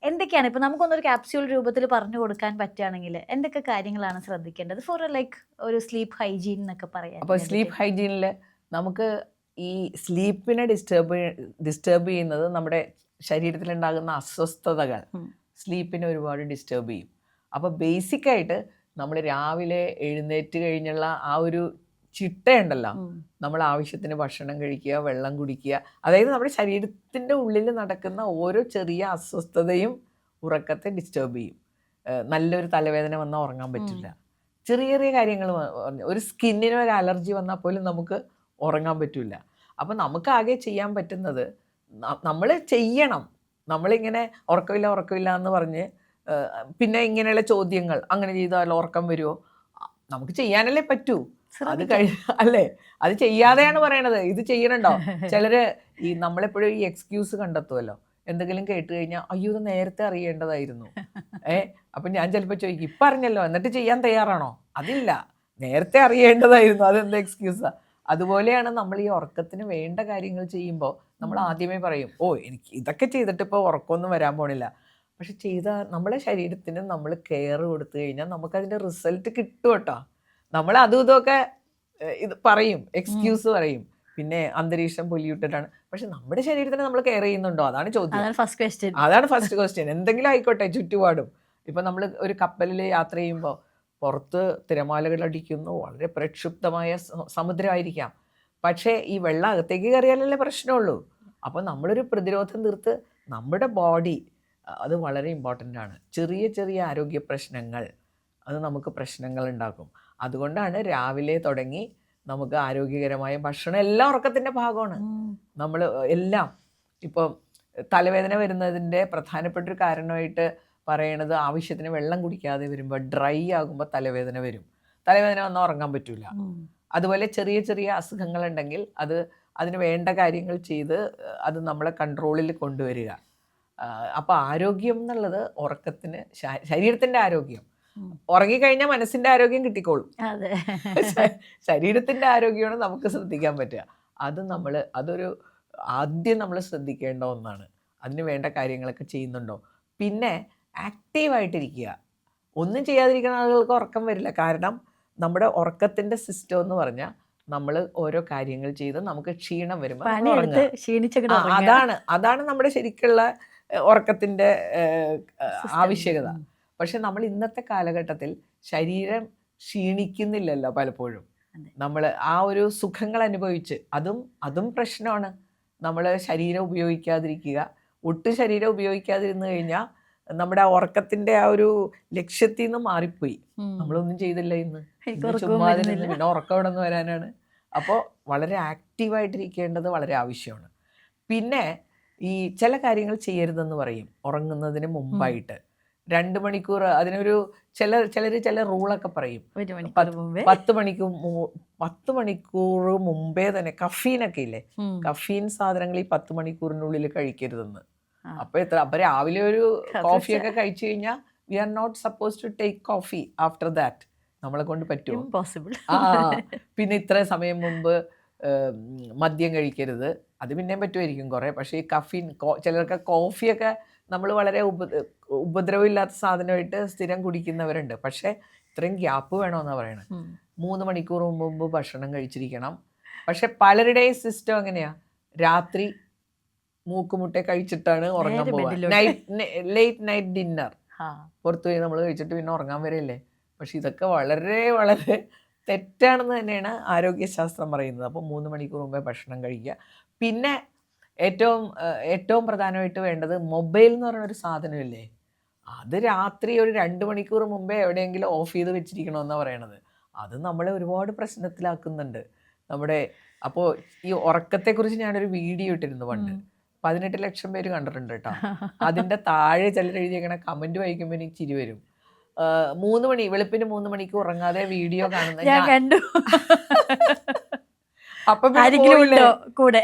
എന്തൊക്കെയാണ് ഇപ്പം നമുക്കൊന്നൊരു ക്യാപ്സ്യൂൾ രൂപത്തിൽ പറഞ്ഞു കൊടുക്കാൻ പറ്റുകയാണെങ്കിൽ എന്തൊക്കെ കാര്യങ്ങളാണ് ശ്രദ്ധിക്കേണ്ടത് ഫോർ ലൈക്ക് ഒരു സ്ലീപ്പ് ഹൈജീൻ എന്നൊക്കെ പറയാം? അപ്പോൾ സ്ലീപ്പ് ഹൈജീനിൽ നമുക്ക് ഈ സ്ലീപ്പിനെ ഡിസ്റ്റർബ് ചെയ്യുന്നത് നമ്മുടെ ശരീരത്തിലുണ്ടാകുന്ന അസ്വസ്ഥതകൾ സ്ലീപ്പിനെ ഒരുപാട് ഡിസ്റ്റർബ് ചെയ്യും. അപ്പോൾ ബേസിക്കായിട്ട് നമ്മൾ രാവിലെ എഴുന്നേറ്റ് കഴിഞ്ഞുള്ള ആ ഒരു ചിട്ടയുണ്ടല്ലോ, നമ്മൾ ആവശ്യത്തിന് ഭക്ഷണം കഴിക്കുക, വെള്ളം കുടിക്കുക, അതായത് നമ്മുടെ ശരീരത്തിൻ്റെ ഉള്ളിൽ നടക്കുന്ന ഓരോ ചെറിയ അസ്വസ്ഥതയും ഉറക്കത്തെ ഡിസ്റ്റർബ് ചെയ്യും. നല്ലൊരു തലവേദന വന്നാൽ ഉറങ്ങാൻ പറ്റില്ല. ചെറിയ ചെറിയ കാര്യങ്ങൾ, ഒരു സ്കിന്നിന് ഒരു അലർജി വന്നാൽ പോലും നമുക്ക് ഉറങ്ങാൻ പറ്റില്ല. അപ്പം നമുക്കാകെ ചെയ്യാൻ പറ്റുന്നത് നമ്മൾ ചെയ്യണം. നമ്മളിങ്ങനെ ഉറക്കമില്ല എന്ന് പറഞ്ഞ് പിന്നെ ഇങ്ങനെയുള്ള ചോദ്യങ്ങൾ, അങ്ങനെ ചെയ്താൽ ഉറക്കം വരുമോ, നമുക്ക് ചെയ്യാനല്ലേ പറ്റൂ. അത് അല്ലേ, അത് ചെയ്യാതെയാണ് പറയണത് ഇത് ചെയ്യണുണ്ടോ. ചിലര് നമ്മളെപ്പോഴും ഈ എക്സ്ക്യൂസ് കണ്ടെത്തുമല്ലോ, എന്തെങ്കിലും കേട്ട് കഴിഞ്ഞാൽ അയ്യോ ഇത് നേരത്തെ അറിയേണ്ടതായിരുന്നു. അപ്പം ഞാൻ ചിലപ്പോൾ ചോദിക്കും, ഇപ്പം അറിഞ്ഞല്ലോ എന്നിട്ട് ചെയ്യാൻ തയ്യാറാണോ? അതില്ല, നേരത്തെ അറിയേണ്ടതായിരുന്നു, അതെന്താ എക്സ്ക്യൂസാ. അതുപോലെയാണ് നമ്മൾ ഈ ഉറക്കത്തിന് വേണ്ട കാര്യങ്ങൾ ചെയ്യുമ്പോൾ നമ്മൾ ആദ്യമേ പറയും, എനിക്ക് ഇതൊക്കെ ചെയ്തിട്ട് ഇപ്പോൾ ഉറക്കമൊന്നും വരാൻ പോണില്ല. പക്ഷെ നമ്മളെ ശരീരത്തിന് നമ്മൾ കെയർ കൊടുത്തു കഴിഞ്ഞാൽ നമുക്കതിൻ്റെ റിസൾട്ട് കിട്ടും കേട്ടോ. നമ്മൾ അതും ഇതൊക്കെ ഇത് പറയും, എക്സ്ക്യൂസ് പറയും, പിന്നെ അന്തരീക്ഷം പൊല്യൂട്ടഡ് ആണ്, പക്ഷെ നമ്മുടെ ശരീരത്തിന് നമ്മൾ കെയർ ചെയ്യുന്നുണ്ടോ? അതാണ് ചോദ്യം. അതാണ് ഫസ്റ്റ് ക്വസ്റ്റ്യൻ. എന്തെങ്കിലും ആയിക്കോട്ടെ ചുറ്റുപാടും. ഇപ്പം നമ്മൾ ഒരു കപ്പലിൽ യാത്ര ചെയ്യുമ്പോൾ പുറത്ത് തിരമാലകൾ അടിക്കുന്നു, വളരെ പ്രക്ഷുബ്ധമായ സമുദ്രമായിരിക്കാം, പക്ഷേ ഈ വെള്ളം അകത്തേക്ക് കയറിയാലല്ലേ പ്രശ്നമുള്ളൂ. അപ്പോൾ നമ്മളൊരു പ്രതിരോധം തീർത്ത് നമ്മുടെ ബോഡി, അത് വളരെ ഇമ്പോർട്ടൻ്റ് ആണ്. ചെറിയ ചെറിയ ആരോഗ്യ പ്രശ്നങ്ങൾ അത് നമുക്ക് പ്രശ്നങ്ങൾ ഉണ്ടാക്കും. അതുകൊണ്ടാണ് രാവിലെ തുടങ്ങി നമുക്ക് ആരോഗ്യകരമായ ഭക്ഷണം എല്ലാം ഉറക്കത്തിൻ്റെ ഭാഗമാണ്. നമ്മൾ എല്ലാം ഇപ്പോൾ തലവേദന വരുന്നതിൻ്റെ പ്രധാനപ്പെട്ടൊരു കാരണമായിട്ട് പറയണത് ആവശ്യത്തിന് വെള്ളം കുടിക്കാതെ വരുമ്പോൾ ഡ്രൈ ആകുമ്പോൾ തലവേദന വരും. തലവേദന വന്നാൽ ഉറങ്ങാൻ പറ്റില്ല. അതുപോലെ ചെറിയ ചെറിയ അസുഖങ്ങളുണ്ടെങ്കിൽ അതിന് വേണ്ട കാര്യങ്ങൾ ചെയ്ത് അത് നമ്മളെ കൺട്രോളിൽ കൊണ്ടുവരിക. അപ്പോൾ ആരോഗ്യം എന്നുള്ളത് ഉറക്കത്തിന് ശരീരത്തിൻ്റെ ആരോഗ്യം. ഉറങ്ങിക്കഴിഞ്ഞാൽ മനസ്സിൻ്റെ ആരോഗ്യം കിട്ടിക്കോളും. ശരീരത്തിൻ്റെ ആരോഗ്യമാണ് നമുക്ക് ശ്രദ്ധിക്കാൻ പറ്റുക. അതൊരു ആദ്യം നമ്മൾ ശ്രദ്ധിക്കേണ്ട ഒന്നാണ്. അതിന് വേണ്ട കാര്യങ്ങളൊക്കെ ചെയ്യുന്നുണ്ടോ. പിന്നെ ആക്റ്റീവായിട്ടിരിക്കുക. ഒന്നും ചെയ്യാതിരിക്കുന്ന ആളുകൾക്ക് ഉറക്കം വരില്ല. കാരണം നമ്മുടെ ഉറക്കത്തിൻ്റെ സിസ്റ്റം എന്ന് പറഞ്ഞാൽ നമ്മൾ ഓരോ കാര്യങ്ങൾ ചെയ്ത് നമുക്ക് ക്ഷീണം വരുമ്പോൾ അതാണ് നമ്മുടെ ശരിക്കുള്ള ഉറക്കത്തിൻ്റെ ആവശ്യകത. പക്ഷെ നമ്മൾ ഇന്നത്തെ കാലഘട്ടത്തിൽ ശരീരം ക്ഷീണിക്കുന്നില്ലല്ലോ പലപ്പോഴും. നമ്മൾ ആ ഒരു സുഖങ്ങൾ അനുഭവിച്ച് അതും പ്രശ്നമാണ്. നമ്മൾ ശരീരം ഉപയോഗിക്കാതിരിക്കുക. ഒട്ടും ശരീരം ഉപയോഗിക്കാതിരുന്നു കഴിഞ്ഞാൽ നമ്മുടെ ആ ഉറക്കത്തിൻ്റെ ആ ഒരു ലക്ഷ്യത്തിൽ നിന്ന് മാറിപ്പോയി. നമ്മളൊന്നും ചെയ്തില്ല ഇന്ന് ചുമ്മാതിരുന്ന് പിന്നെ ഉറക്കം ഇവിടെ നിന്ന് വരാനാണ്. അപ്പോൾ വളരെ ആക്റ്റീവായിട്ടിരിക്കേണ്ടത് വളരെ ആവശ്യമാണ്. പിന്നെ ഈ ചില കാര്യങ്ങൾ ചെയ്യരുതെന്ന് പറയും ഉറങ്ങുന്നതിന് മുമ്പായിട്ട്. 2 മണിക്കൂർ അതിനൊരു ചില റൂളൊക്കെ പറയും. 10 മണിക്കൂർ മുമ്പേ തന്നെ കഫീനൊക്കെ ഇല്ലേ, കഫീൻ സാധനങ്ങൾ ഈ 10 മണിക്കൂറിനുള്ളിൽ കഴിക്കരുതെന്ന്. അപ്പൊ രാവിലെ ഒരു കോഫിയൊക്കെ കഴിച്ചു കഴിഞ്ഞാൽ we are not suppose to take coffee after that. നമ്മളെ കൊണ്ട് പറ്റുമോ? പിന്നെ ഇത്ര സമയം മുമ്പ് മദ്യം കഴിക്കരുത്. അത് പിന്നെയും പറ്റുമായിരിക്കും കുറേ. പക്ഷേ ഈ കഫീൻ ചിലർക്ക് കോഫിയൊക്കെ നമ്മൾ വളരെ ഉപദ്രവമില്ലാത്ത സാധനമായിട്ട് സ്ഥിരം കുടിക്കുന്നവരുണ്ട്. പക്ഷേ ഇത്രയും ഗ്യാപ്പ് വേണമെന്നാണ് പറയണത്. 3 മണിക്കൂർ മുമ്പ് ഭക്ഷണം കഴിച്ചിരിക്കണം. പക്ഷെ പലരുടെയും സിസ്റ്റം എങ്ങനെയാ, രാത്രി മൂക്കുമുട്ട കഴിച്ചിട്ടാണ് ഉറങ്ങാൻ പോവുക. ലേറ്റ് നൈറ്റ് ഡിന്നർ പുറത്തു പോയി നമ്മൾ കഴിച്ചിട്ട് പിന്നെ ഉറങ്ങാൻ വരെയല്ലേ. പക്ഷെ ഇതൊക്കെ വളരെ വളരെ തെറ്റാണെന്ന് തന്നെയാണ് ആരോഗ്യശാസ്ത്രം പറയുന്നത്. അപ്പോൾ 3 മണിക്കൂർ മുമ്പേ ഭക്ഷണം കഴിക്കുക. പിന്നെ ഏറ്റവും പ്രധാനമായിട്ട് വേണ്ടത് മൊബൈൽ എന്ന് പറയുന്നൊരു സാധനമില്ലേ, അത് രാത്രി ഒരു 2 മണിക്കൂർ മുമ്പേ എവിടെയെങ്കിലും ഓഫ് ചെയ്ത് വെച്ചിരിക്കണമെന്നാണ് പറയണത്. അത് നമ്മളെ ഒരുപാട് പ്രശ്നത്തിലാക്കുന്നുണ്ട് അപ്പോൾ ഈ ഉറക്കത്തെക്കുറിച്ച് ഞാനൊരു വീഡിയോ ഇട്ടിരുന്നു പണ്ട്. 18 ലക്ഷം പേര് കണ്ടിട്ടുണ്ട് കേട്ടോ. അതിൻ്റെ താഴെ ചിലർ എഴുതിയേക്കണ കമൻറ്റ് വായിക്കുമ്പോൾ എനിക്ക് ചിരി വരും. വെളുപ്പിന് 3 മണിക്ക് ഉറങ്ങാതെ വീഡിയോ കാണുന്നത് ഞാൻ കണ്ടു. അപ്പൊ കൂടെ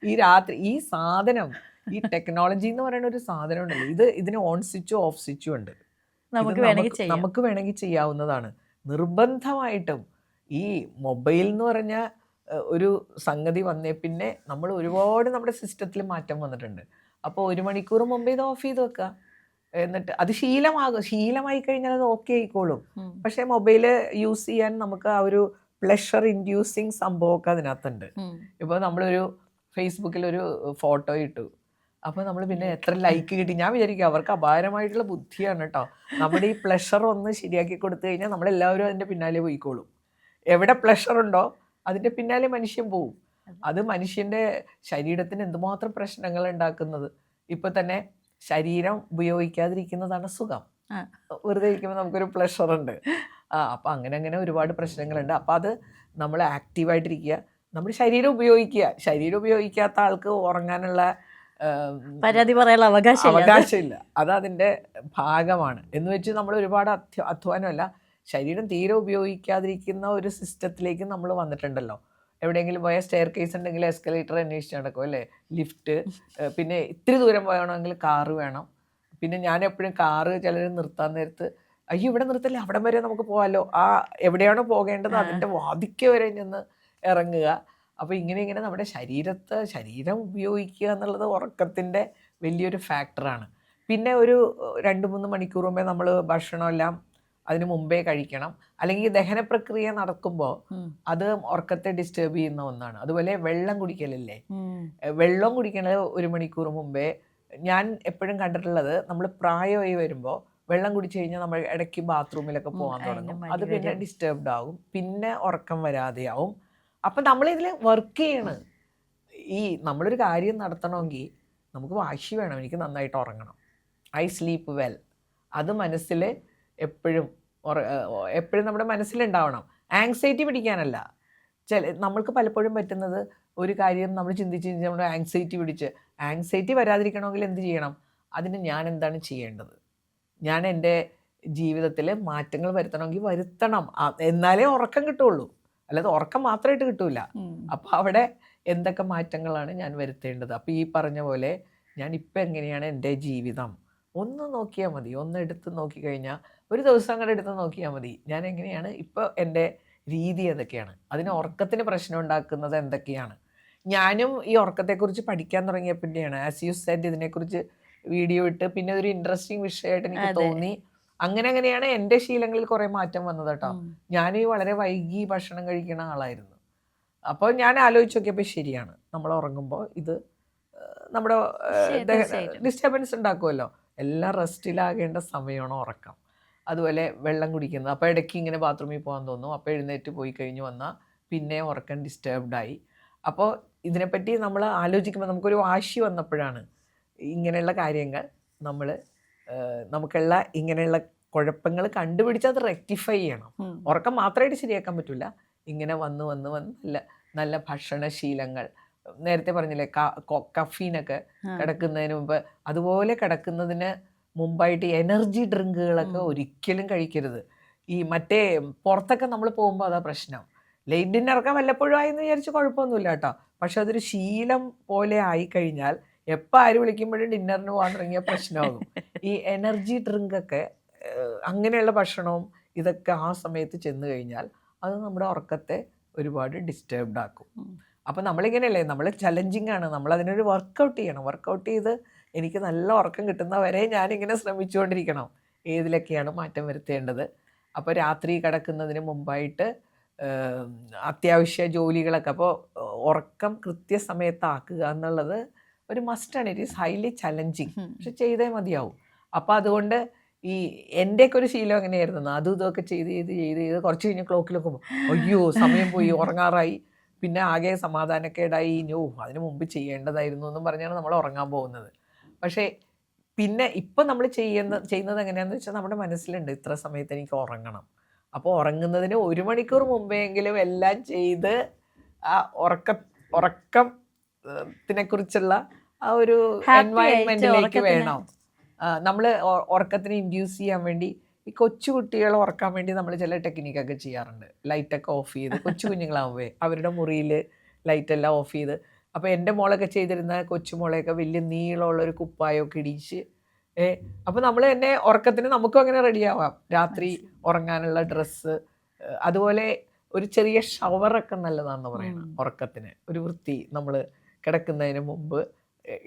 ഈ രാത്രി ഈ സാധനം, ഈ ടെക്നോളജി എന്ന് പറയുന്ന ഒരു സാധനം ഉണ്ടല്ലോ, ഇതിന് ഓൺ സ്വിച്ചും ഓഫ് സ്വിച്ചും ഉണ്ട്. നമുക്ക് വേണമെങ്കിൽ ചെയ്യാവുന്നതാണ്. നിർബന്ധമായിട്ടും ഈ മൊബൈൽ എന്ന് പറഞ്ഞ ഒരു സംഗതി വന്നേ പിന്നെ നമ്മൾ ഒരുപാട് നമ്മുടെ സിസ്റ്റത്തിൽ മാറ്റം വന്നിട്ടുണ്ട്. അപ്പോൾ 1 മണിക്കൂർ മുമ്പേ ഇത് ഓഫ് ചെയ്ത് വെക്കുക. എന്നിട്ട് അത് ശീലമായി കഴിഞ്ഞാൽ അത് ഓക്കെ ആയിക്കോളും. പക്ഷെ മൊബൈൽ യൂസ് ചെയ്യാൻ നമുക്ക് ആ ഒരു പ്ലഷർ ഇൻഡ്യൂസിങ് സംഭവമൊക്കെ അതിനകത്തുണ്ട്. ഇപ്പോൾ നമ്മളൊരു ഫേസ്ബുക്കിൽ ഒരു ഫോട്ടോ ഇട്ടു, അപ്പോൾ നമ്മൾ പിന്നെ എത്ര ലൈക്ക് കിട്ടി. ഞാൻ വിചാരിക്കും അവർക്ക് അപാരമായിട്ടുള്ള ബുദ്ധിയാണ് കേട്ടോ. നമ്മുടെ ഈ പ്ലഷർ ഒന്ന് ശരിയാക്കി കൊടുത്തു കഴിഞ്ഞാൽ നമ്മളെല്ലാവരും അതിൻ്റെ പിന്നാലെ പോയിക്കോളും. എവിടെ പ്ലഷർ ഉണ്ടോ അതിൻ്റെ പിന്നാലെ മനുഷ്യൻ പോവും. അത് മനുഷ്യൻ്റെ ശരീരത്തിന് എന്തുമാത്രം പ്രശ്നങ്ങൾ ഉണ്ടാക്കുന്നത്. ഇപ്പം തന്നെ ശരീരം ഉപയോഗിക്കാതിരിക്കുന്നതാണ് സുഖം. വെറുതെ ഇരിക്കുമ്പോൾ നമുക്കൊരു പ്ലഷറുണ്ട്. അപ്പം അങ്ങനെ ഒരുപാട് പ്രശ്നങ്ങളുണ്ട്. അപ്പം അത് നമ്മൾ ആക്റ്റീവായിട്ടിരിക്കുക, നമ്മുടെ ശരീരം ഉപയോഗിക്കുക. ശരീരം ഉപയോഗിക്കാത്ത ആൾക്ക് ഉറങ്ങാനുള്ള പരാതി പറയാനുള്ള അവകാശമില്ല. അത് അതിൻ്റെ ഭാഗമാണ്. എന്ന് വെച്ച് നമ്മൾ ഒരുപാട് അധ്വാനമല്ല, ശരീരം തീരെ ഉപയോഗിക്കാതിരിക്കുന്ന ഒരു സിസ്റ്റത്തിലേക്ക് നമ്മൾ വന്നിട്ടുണ്ടല്ലോ. എവിടെയെങ്കിലും പോയാൽ സ്റ്റെയർ കേസ് ഉണ്ടെങ്കിൽ എസ്കലേറ്റർ അന്വേഷിച്ച് നടക്കും അല്ലേ, ലിഫ്റ്റ്. പിന്നെ ഇത്തിരി ദൂരം പോകണമെങ്കിൽ കാറ് വേണം. പിന്നെ ഞാൻ എപ്പോഴും കാറ് ചിലർ നിർത്താൻ നേരത്ത് അയ്യോ ഇവിടെ നിർത്തില്ല, അവിടെ വരെ നമുക്ക് പോകാമല്ലോ, ആ എവിടെയാണോ പോകേണ്ടത് അതിൻ്റെ വാതിക്ക വരെ നിന്ന് ഇറങ്ങുക. അപ്പോൾ ഇങ്ങനെ നമ്മുടെ ശരീരം ഉപയോഗിക്കുക എന്നുള്ളത് ഉറക്കത്തിൻ്റെ വലിയൊരു ഫാക്ടറാണ്. പിന്നെ ഒരു 2-3 മണിക്കൂർ മുമ്പേ നമ്മൾ ഭക്ഷണമെല്ലാം അതിന് മുമ്പേ കഴിക്കണം. അല്ലെങ്കിൽ ദഹന പ്രക്രിയ നടക്കുമ്പോൾ അത് ഉറക്കത്തെ ഡിസ്റ്റർബ് ചെയ്യുന്ന ഒന്നാണ്. അതുപോലെ വെള്ളം കുടിക്കലില്ലേ, വെള്ളം കുടിക്കണത് 1 മണിക്കൂർ മുമ്പേ. ഞാൻ എപ്പോഴും കണ്ടിട്ടുള്ളത്, നമ്മൾ പ്രായമായി വരുമ്പോൾ വെള്ളം കുടിച്ചു കഴിഞ്ഞാൽ നമ്മൾ ഇടയ്ക്ക് ബാത്റൂമിലൊക്കെ പോകാൻ തുടങ്ങും. അത് പിന്നെ ഡിസ്റ്റർബ്ഡ് ആകും, പിന്നെ ഉറക്കം വരാതെയാവും. അപ്പം നമ്മളിതിൽ വർക്ക് ചെയ്യണം. നമ്മളൊരു കാര്യം നടത്തണമെങ്കിൽ നമുക്ക് വാശി വേണം. എനിക്ക് നന്നായിട്ട് ഉറങ്ങണം, ഐ സ്ലീപ്പ് വെൽ. അത് മനസ്സിൽ എപ്പോഴും നമ്മുടെ മനസ്സിലുണ്ടാവണം. ആങ്സൈറ്റി പിടിക്കാനല്ല. നമ്മൾക്ക് പലപ്പോഴും പറ്റുന്നത് ഒരു കാര്യം നമ്മൾ ചിന്തിച്ച് നമ്മുടെ ആങ്സൈറ്റി വരാതിരിക്കണമെങ്കിൽ എന്ത് ചെയ്യണം? അതിന് ഞാൻ എന്താണ് ചെയ്യേണ്ടത്? ഞാൻ എൻ്റെ ജീവിതത്തിൽ മാറ്റങ്ങൾ വരുത്തണമെങ്കിൽ വരുത്തണം. എന്നാലേ ഉറക്കം കിട്ടുള്ളൂ, അല്ലാതെ ഉറക്കം മാത്രമായിട്ട് കിട്ടൂല. അപ്പോൾ അവിടെ എന്തൊക്കെ മാറ്റങ്ങളാണ് ഞാൻ വരുത്തേണ്ടത്? അപ്പോൾ ഈ പറഞ്ഞ പോലെ ഞാൻ ഇപ്പം എങ്ങനെയാണ് എൻ്റെ ജീവിതം ഒന്ന് നോക്കിയാൽ മതി. ഒന്ന് എടുത്ത് നോക്കിക്കഴിഞ്ഞാൽ, ഒരു ദിവസം അങ്ങോട്ട് എടുത്ത് നോക്കിയാൽ മതി, ഞാൻ എങ്ങനെയാണ് ഇപ്പോൾ, എൻ്റെ രീതി എന്തൊക്കെയാണ്, അതിന് ഉറക്കത്തിന് പ്രശ്നം ഉണ്ടാക്കുന്നത് എന്തൊക്കെയാണ്. ഞാനും ഈ ഉറക്കത്തെക്കുറിച്ച് പഠിക്കാൻ തുടങ്ങിയപ്പോഴാണ്, ആസ് യു സെഡ്, ഇതിനെക്കുറിച്ച് വീഡിയോ ഇട്ട് പിന്നെ ഒരു ഇൻട്രസ്റ്റിംഗ് വിഷയമായിട്ട് എനിക്ക് തോന്നി. അങ്ങനെയാണ് എൻ്റെ ശീലങ്ങളിൽ കുറേ മാറ്റം വന്നത് കേട്ടോ. ഞാൻ വളരെ വൈകി ഭക്ഷണം കഴിക്കുന്ന ആളായിരുന്നു. അപ്പോൾ ഞാൻ ആലോചിച്ച് നോക്കിയപ്പോൾ ശരിയാണ്, നമ്മൾ ഉറങ്ങുമ്പോൾ ഇത് നമ്മുടെ ഡിസ്റ്റർബൻസ് ഉണ്ടാക്കുമല്ലോ. എല്ലാം റെസ്റ്റിലാകേണ്ട സമയമാണ് ഉറക്കം. അതുപോലെ വെള്ളം കുടിക്കുന്നത്, അപ്പോൾ ഇടയ്ക്ക് ഇങ്ങനെ ബാത്റൂമിൽ പോകാൻ തോന്നും, അപ്പോൾ എഴുന്നേറ്റ് പോയി കഴിഞ്ഞ് വന്നാൽ പിന്നെ ഉറക്കം ഡിസ്റ്റർബ്ഡായി. അപ്പോൾ ഇതിനെപ്പറ്റി നമ്മൾ ആലോചിക്കുമ്പോൾ നമുക്കൊരു വാശി വന്നപ്പോഴാണ് ഇങ്ങനെയുള്ള കാര്യങ്ങൾ നമുക്കുള്ള ഇങ്ങനെയുള്ള കുഴപ്പങ്ങൾ കണ്ടുപിടിച്ച് അത് റെക്ടിഫൈ ചെയ്യണം. ഉറക്കം മാത്രമായിട്ട് ശരിയാക്കാൻ പറ്റില്ല. ഇങ്ങനെ വന്ന് നല്ല നല്ല ഭക്ഷണശീലങ്ങൾ, നേരത്തെ പറഞ്ഞില്ലേ കഫീനൊക്കെ കിടക്കുന്നതിന് മുമ്പ്, അതുപോലെ കിടക്കുന്നതിന് മുമ്പായിട്ട് എനർജി ഡ്രിങ്കുകളൊക്കെ ഒരിക്കലും കഴിക്കരുത്. ഈ മറ്റേ പുറത്തൊക്കെ നമ്മൾ പോകുമ്പോൾ അതാ പ്രശ്നം. ലേറ്റ് ഡിന്നറൊക്കെ വല്ലപ്പോഴും ആയെന്ന് വിചാരിച്ച് കുഴപ്പമൊന്നുമില്ല കേട്ടോ. പക്ഷെ അതൊരു ശീലം പോലെ ആയിക്കഴിഞ്ഞാൽ എപ്പോൾ ആര് വിളിക്കുമ്പോഴും ഡിന്നറിന് പോകാൻ തുടങ്ങിയ പ്രശ്നമാകും. ഈ എനർജി ഡ്രിങ്കൊക്കെ, അങ്ങനെയുള്ള ഭക്ഷണവും ഇതൊക്കെ ആ സമയത്ത് ചെന്ന് കഴിഞ്ഞാൽ അത് നമ്മുടെ ഉറക്കത്തെ ഒരുപാട് ഡിസ്റ്റർബ്ഡ് ആക്കും. അപ്പം നമ്മളിങ്ങനെയല്ലേ, നമ്മൾ ചലഞ്ചിങ് ആണ്, നമ്മളതിനൊരു വർക്കൗട്ട് ചെയ്യണം. വർക്കൗട്ട് ചെയ്ത് എനിക്ക് നല്ല ഉറക്കം കിട്ടുന്നവരെ ഞാനിങ്ങനെ ശ്രമിച്ചുകൊണ്ടിരിക്കണം ഏതിലൊക്കെയാണ് മാറ്റം വരുത്തേണ്ടത്. അപ്പോൾ രാത്രി കിടക്കുന്നതിന് മുമ്പായിട്ട് അത്യാവശ്യ ജോലികളൊക്കെ, അപ്പോൾ ഉറക്കം കൃത്യസമയത്താക്കുക എന്നുള്ളത് ഒരു മസ്റ്റാണ്. ഇറ്റ് ഈസ് ഹൈലി ചലഞ്ചിങ്, പക്ഷെ ചെയ്തേ മതിയാവും. അപ്പോൾ അതുകൊണ്ട് ഈ എൻ്റെയൊക്കെ ഒരു ശീലം എങ്ങനെയായിരുന്നു, അതും ഇതൊക്കെ ചെയ്ത് കുറച്ച് കഴിഞ്ഞ് ക്ലോക്കിലൊക്കെ അയ്യോ സമയം പോയി, ഉറങ്ങാറായി, പിന്നെ ആകെ സമാധാനക്കേടായി, അതിന് മുമ്പ് ചെയ്യേണ്ടതായിരുന്നു എന്നും പറഞ്ഞാണ് നമ്മൾ ഉറങ്ങാൻ പോകുന്നത്. പക്ഷേ പിന്നെ ഇപ്പം നമ്മൾ ചെയ്യുന്നത് എങ്ങനെയാണെന്ന് വെച്ചാൽ, നമ്മുടെ മനസ്സിലുണ്ട് ഇത്ര സമയത്ത് എനിക്ക് ഉറങ്ങണം. അപ്പോൾ ഉറങ്ങുന്നതിന് 1 മണിക്കൂർ മുമ്പെങ്കിലും എല്ലാം ചെയ്ത് ആ ഉറക്കത്തിനെക്കുറിച്ചുള്ള ആ ഒരു എൻവയൺമെൻറ്റിലേക്ക് വേണം. നമ്മൾ ഉറക്കത്തിന് ഇൻഡ്യൂസ് ചെയ്യാൻ വേണ്ടി ഈ കൊച്ചു കുട്ടികളെ ഉറക്കാൻ വേണ്ടി നമ്മൾ ചില ടെക്നിക്കൊക്കെ ചെയ്യാറുണ്ട്. ലൈറ്റൊക്കെ ഓഫ് ചെയ്ത്, കൊച്ചു കുഞ്ഞുങ്ങളാവുമ്പോൾ അവരുടെ മുറിയിൽ ലൈറ്റെല്ലാം ഓഫ് ചെയ്ത്. അപ്പോൾ എൻ്റെ മോളൊക്കെ ചെയ്തിരുന്ന, കൊച്ചുമോളെയൊക്കെ വലിയ നീളമുള്ളൊരു കുപ്പായമൊക്കെ ഇടിച്ച്, അപ്പോൾ നമ്മൾ തന്നെ ഉറക്കത്തിന് നമുക്കും അങ്ങനെ റെഡിയാവാം. രാത്രി ഉറങ്ങാനുള്ള ഡ്രസ്സ്, അതുപോലെ ഒരു ചെറിയ ഷവറൊക്കെ നല്ലതാണെന്ന് പറയണം ഉറക്കത്തിന്. ഒരു വൃത്തി, നമ്മൾ കിടക്കുന്നതിന് മുമ്പ്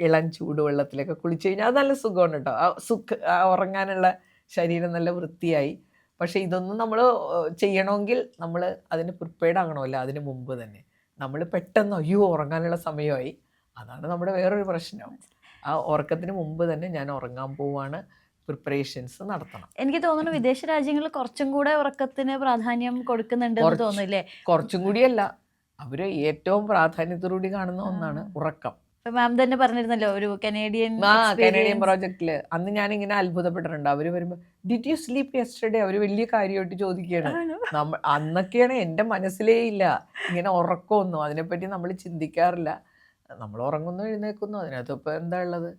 ഇളം ചൂടുവെള്ളത്തിലൊക്കെ കുളിച്ച് കഴിഞ്ഞാൽ അത് നല്ല സുഖമാണ് കേട്ടോ. ഉറങ്ങാനുള്ള ശരീരം നല്ല വൃത്തിയായി. പക്ഷേ ഇതൊന്നും നമ്മൾ ചെയ്യണമെങ്കിൽ നമ്മൾ അതിന് പ്രിപ്പയർഡ് ആകണമല്ലോ അതിന് മുമ്പ് തന്നെ. നമ്മൾ പെട്ടെന്ന് അയ്യോ ഉറങ്ങാനുള്ള സമയമായി, അതാണ് നമ്മുടെ വേറൊരു പ്രശ്നം. ആ ഉറക്കത്തിന് മുമ്പ് തന്നെ ഞാൻ ഉറങ്ങാൻ പോവാണ്, പ്രിപ്പറേഷൻസ് നടത്തണം. എനിക്ക് തോന്നുന്നു വിദേശ രാജ്യങ്ങളിൽ കുറച്ചും കൂടെ ഉറക്കത്തിന് പ്രാധാന്യം കൊടുക്കുന്നുണ്ടെന്ന് തോന്നുന്നില്ലേ? കുറച്ചും കൂടിയല്ല, അവർ ഏറ്റവും പ്രാധാന്യത്തോടുകൂടി കാണുന്ന ഒന്നാണ് ഉറക്കം. മാം തന്നെ പറഞ്ഞിരുന്നല്ലോ ഒരു കനേഡിയൻ പ്രോജക്റ്റില്, അന്ന് ഞാനിങ്ങനെ അത്ഭുതപ്പെട്ടിട്ടുണ്ട്. അവർ വരുമ്പോൾ ഡിഡ് യു സ്ലീപ്പ് യെസ്റ്റർഡേ, അവർ വലിയ കാര്യമായിട്ട് ചോദിക്കുകയാണ്. അന്നൊക്കെയാണ് എൻ്റെ മനസ്സിലേ ഇല്ല ഇങ്ങനെ ഉറക്കമൊന്നും, അതിനെപ്പറ്റി നമ്മൾ ചിന്തിക്കാറില്ല. നമ്മൾ ഉറങ്ങുന്നു എഴുന്നേക്കുന്നു, അതിനകത്ത് ഇപ്പോൾ എന്താ ഉള്ളത്.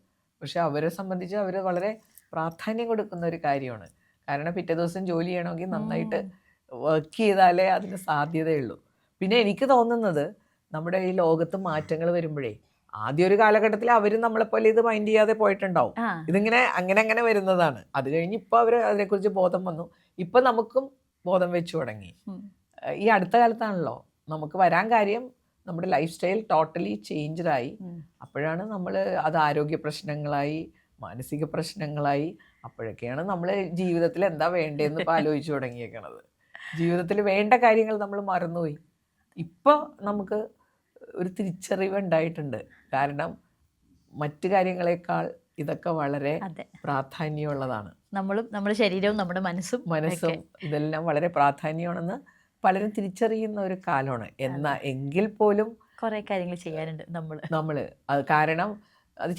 പക്ഷെ അവരെ സംബന്ധിച്ച് അവർ വളരെ പ്രാധാന്യം കൊടുക്കുന്ന ഒരു കാര്യമാണ്. കാരണം പിറ്റേ ദിവസം ജോലി ചെയ്യണമെങ്കിൽ നന്നായിട്ട് വർക്ക് ചെയ്താലേ അതിന് സാധ്യതയുള്ളൂ. പിന്നെ എനിക്ക് തോന്നുന്നത് നമ്മുടെ ഈ ലോകത്ത് മാറ്റങ്ങൾ വരുമ്പോഴേ, ആദ്യം ഒരു കാലഘട്ടത്തിൽ അവരും നമ്മളെപ്പോലെ ഇത് മൈൻഡ് ചെയ്യാതെ പോയിട്ടുണ്ടാവും. ഇതിങ്ങനെ അങ്ങനെ വരുന്നതാണ്. അത് കഴിഞ്ഞ് ഇപ്പോൾ അവർ അതിനെക്കുറിച്ച് ബോധം വന്നു. ഇപ്പം നമുക്കും ബോധം വെച്ചു തുടങ്ങി. ഈ അടുത്ത കാലത്താണല്ലോ നമുക്ക് വരാൻ കാര്യം, നമ്മുടെ ലൈഫ് സ്റ്റൈൽ ടോട്ടലി ചേഞ്ച്ഡായി. അപ്പോഴാണ് നമ്മൾ അത് ആരോഗ്യ പ്രശ്നങ്ങളായി, മാനസിക പ്രശ്നങ്ങളായി. അപ്പോഴൊക്കെയാണ് നമ്മൾ ജീവിതത്തിൽ എന്താ വേണ്ടതെന്ന് ഇപ്പോൾ ആലോചിച്ച് തുടങ്ങിയേക്കണത്. ജീവിതത്തിൽ വേണ്ട കാര്യങ്ങൾ നമ്മൾ മറന്നുപോയി. ഇപ്പോൾ നമുക്ക് ഒരു തിരിച്ചറിവ് ഉണ്ടായിട്ടുണ്ട്. കാരണം മറ്റു കാര്യങ്ങളെക്കാൾ ഇതൊക്കെ വളരെ പ്രാധാന്യമുള്ളതാണ്. നമ്മുടെ ശരീരവും നമ്മുടെ മനസ്സും ഇതെല്ലാം വളരെ പ്രാധാന്യമാണെന്ന് പലരും തിരിച്ചറിയുന്ന ഒരു കാലമാണ്. എങ്കിൽ പോലും കുറേ കാര്യങ്ങൾ ചെയ്യാനുണ്ട് നമ്മൾ അത്. കാരണം അത്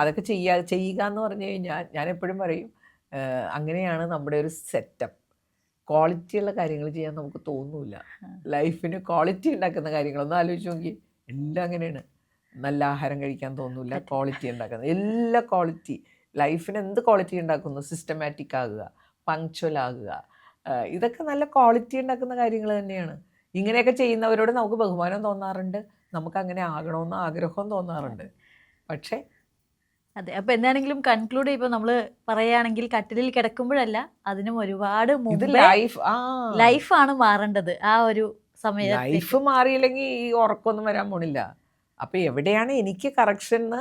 അതൊക്കെ ചെയ്യുക എന്ന് പറഞ്ഞു കഴിഞ്ഞാൽ, ഞാൻ എപ്പോഴും പറയും, അങ്ങനെയാണ് നമ്മുടെ ഒരു സെറ്റപ്പ്. ക്വാളിറ്റിയുള്ള കാര്യങ്ങൾ ചെയ്യാൻ നമുക്ക് തോന്നൂല. ലൈഫിന് ക്വാളിറ്റി ഉണ്ടാക്കുന്ന കാര്യങ്ങളൊന്നും ആലോചിച്ച് നോക്കി. എല്ലാം അങ്ങനെയാണ്. നല്ല ആഹാരം കഴിക്കാൻ തോന്നൂല, ക്വാളിറ്റി ഉണ്ടാക്കുന്നത് എല്ലാ ക്വാളിറ്റി. ലൈഫിന് എന്ത് ക്വാളിറ്റി ഉണ്ടാക്കുന്നു? സിസ്റ്റമാറ്റിക് ആകുക, പങ്ക്ച്വൽ ആകുക, ഇതൊക്കെ നല്ല ക്വാളിറ്റി ഉണ്ടാക്കുന്ന കാര്യങ്ങൾ തന്നെയാണ്. ഇങ്ങനെയൊക്കെ ചെയ്യുന്നവരോട് നമുക്ക് ബഹുമാനം തോന്നാറുണ്ട്, നമുക്ക് അങ്ങനെ ആകണമെന്ന് ആഗ്രഹവും തോന്നാറുണ്ട്. പക്ഷേ അതെ. അപ്പൊ എന്താണെങ്കിലും കൺക്ലൂഡ് ചെയ്യുമ്പോൾ നമ്മൾ പറയുകയാണെങ്കിൽ കട്ടിലിൽ കിടക്കുമ്പോഴല്ല, അതിനും ഒരുപാട് ഇത് മുമ്പേ ലൈഫാണ് മാറേണ്ടത്. ആ ഒരു സമയത്ത് ലൈഫ് മാറിയില്ലെങ്കിൽ ഈ ഉറക്കമൊന്നും വരാൻ പോണില്ല. അപ്പൊ എവിടെയാണ് എനിക്ക് കറക്ഷൻ എന്ന്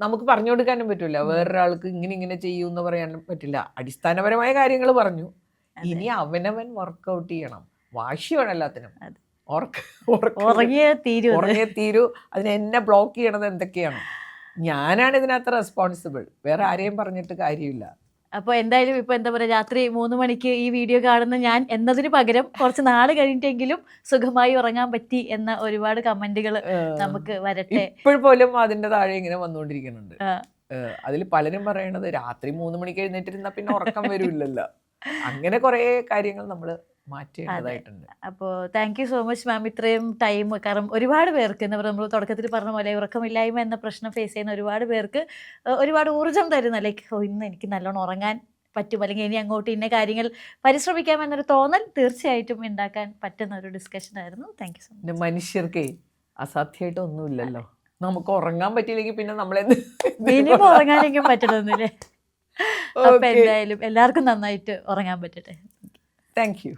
നമുക്ക് പറഞ്ഞു കൊടുക്കാനും പറ്റില്ല. വേറൊരാൾക്ക് ഇങ്ങനെ ചെയ്യൂ എന്ന് പറയാനും പറ്റില്ല. അടിസ്ഥാനപരമായ കാര്യങ്ങൾ പറഞ്ഞു. ഇനി അവനവൻ വർക്കൗട്ട് ചെയ്യണം. വാശി വേണം എല്ലാത്തിനും. ഉറങ്ങിയേ തീരൂ. അതിന് എന്നെ ബ്ലോക്ക് ചെയ്യണത് എന്തൊക്കെയാണ്? ഞാനാണ് ഇതിനകത്ത് റെസ്പോൺസിബിൾ. വേറെ ആരെയും പറഞ്ഞിട്ട് കാര്യമില്ല. അപ്പോൾ എന്തായാലും ഇപ്പോൾ എന്താ പറയുക, രാത്രി 3 മണിക്ക് ഈ വീഡിയോ കാണുന്ന ഞാൻ എന്നതിന് പകരം കുറച്ച് നാൾ കഴിഞ്ഞിട്ടെങ്കിലും സുഖമായി ഉറങ്ങാൻ പറ്റി എന്ന ഒരുപാട് കമന്റുകൾ നമുക്ക് വരട്ടെ. ഇപ്പോൾ പോലും അതിന്റെ താഴെ ഇങ്ങനെ വന്നുകൊണ്ടിരിക്കുന്നുണ്ട്. അതിൽ പലരും പറയണത് രാത്രി 3 മണിക്ക് എഴുന്നേറ്റിരുന്ന പിന്നെ ഉറക്കം വരില്ലല്ലോ. അങ്ങനെ കുറേ കാര്യങ്ങൾ നമ്മൾ മാറ്റേണ്ടതായിട്ടുണ്ട്. അപ്പോൾ thank you so much ma'am, ഇത്രയും ടൈം. കാരണം ഒരുപാട് പേർക്ക് എന്താ പറയുക, നമ്മൾ തുടക്കത്തിൽ പറഞ്ഞ പോലെ ഉറക്കമില്ലായ്മ എന്ന പ്രശ്നം ഫേസ് ചെയ്യുന്ന ഒരുപാട് പേർക്ക് ഒരുപാട് ഊർജ്ജം തരുന്ന, ലൈക്ക് ഇന്ന് എനിക്ക് നല്ലോണം ഉറങ്ങാൻ പറ്റും, അല്ലെങ്കിൽ ഇനി അങ്ങോട്ട് ഇന്ന കാര്യങ്ങൾ പരിശ്രമിക്കാമെന്നൊരു തോന്നൽ തീർച്ചയായിട്ടും ഉണ്ടാക്കാൻ പറ്റുന്ന ഒരു ഡിസ്കഷൻ ആയിരുന്നു. Thank you so much. മനുഷ്യർക്ക് അസാധ്യമായിട്ടൊന്നുമില്ലല്ലോ. നമുക്ക് ഉറങ്ങാൻ പറ്റിയില്ലെങ്കിൽ പിന്നെ നമ്മളെ മിനിമം ഉറങ്ങാനെങ്കിലും പറ്റണമെന്നില്ലേ. അപ്പൊ എന്തായാലും എല്ലാവർക്കും നന്നായിട്ട് ഉറങ്ങാൻ പറ്റട്ടെ. Thank U.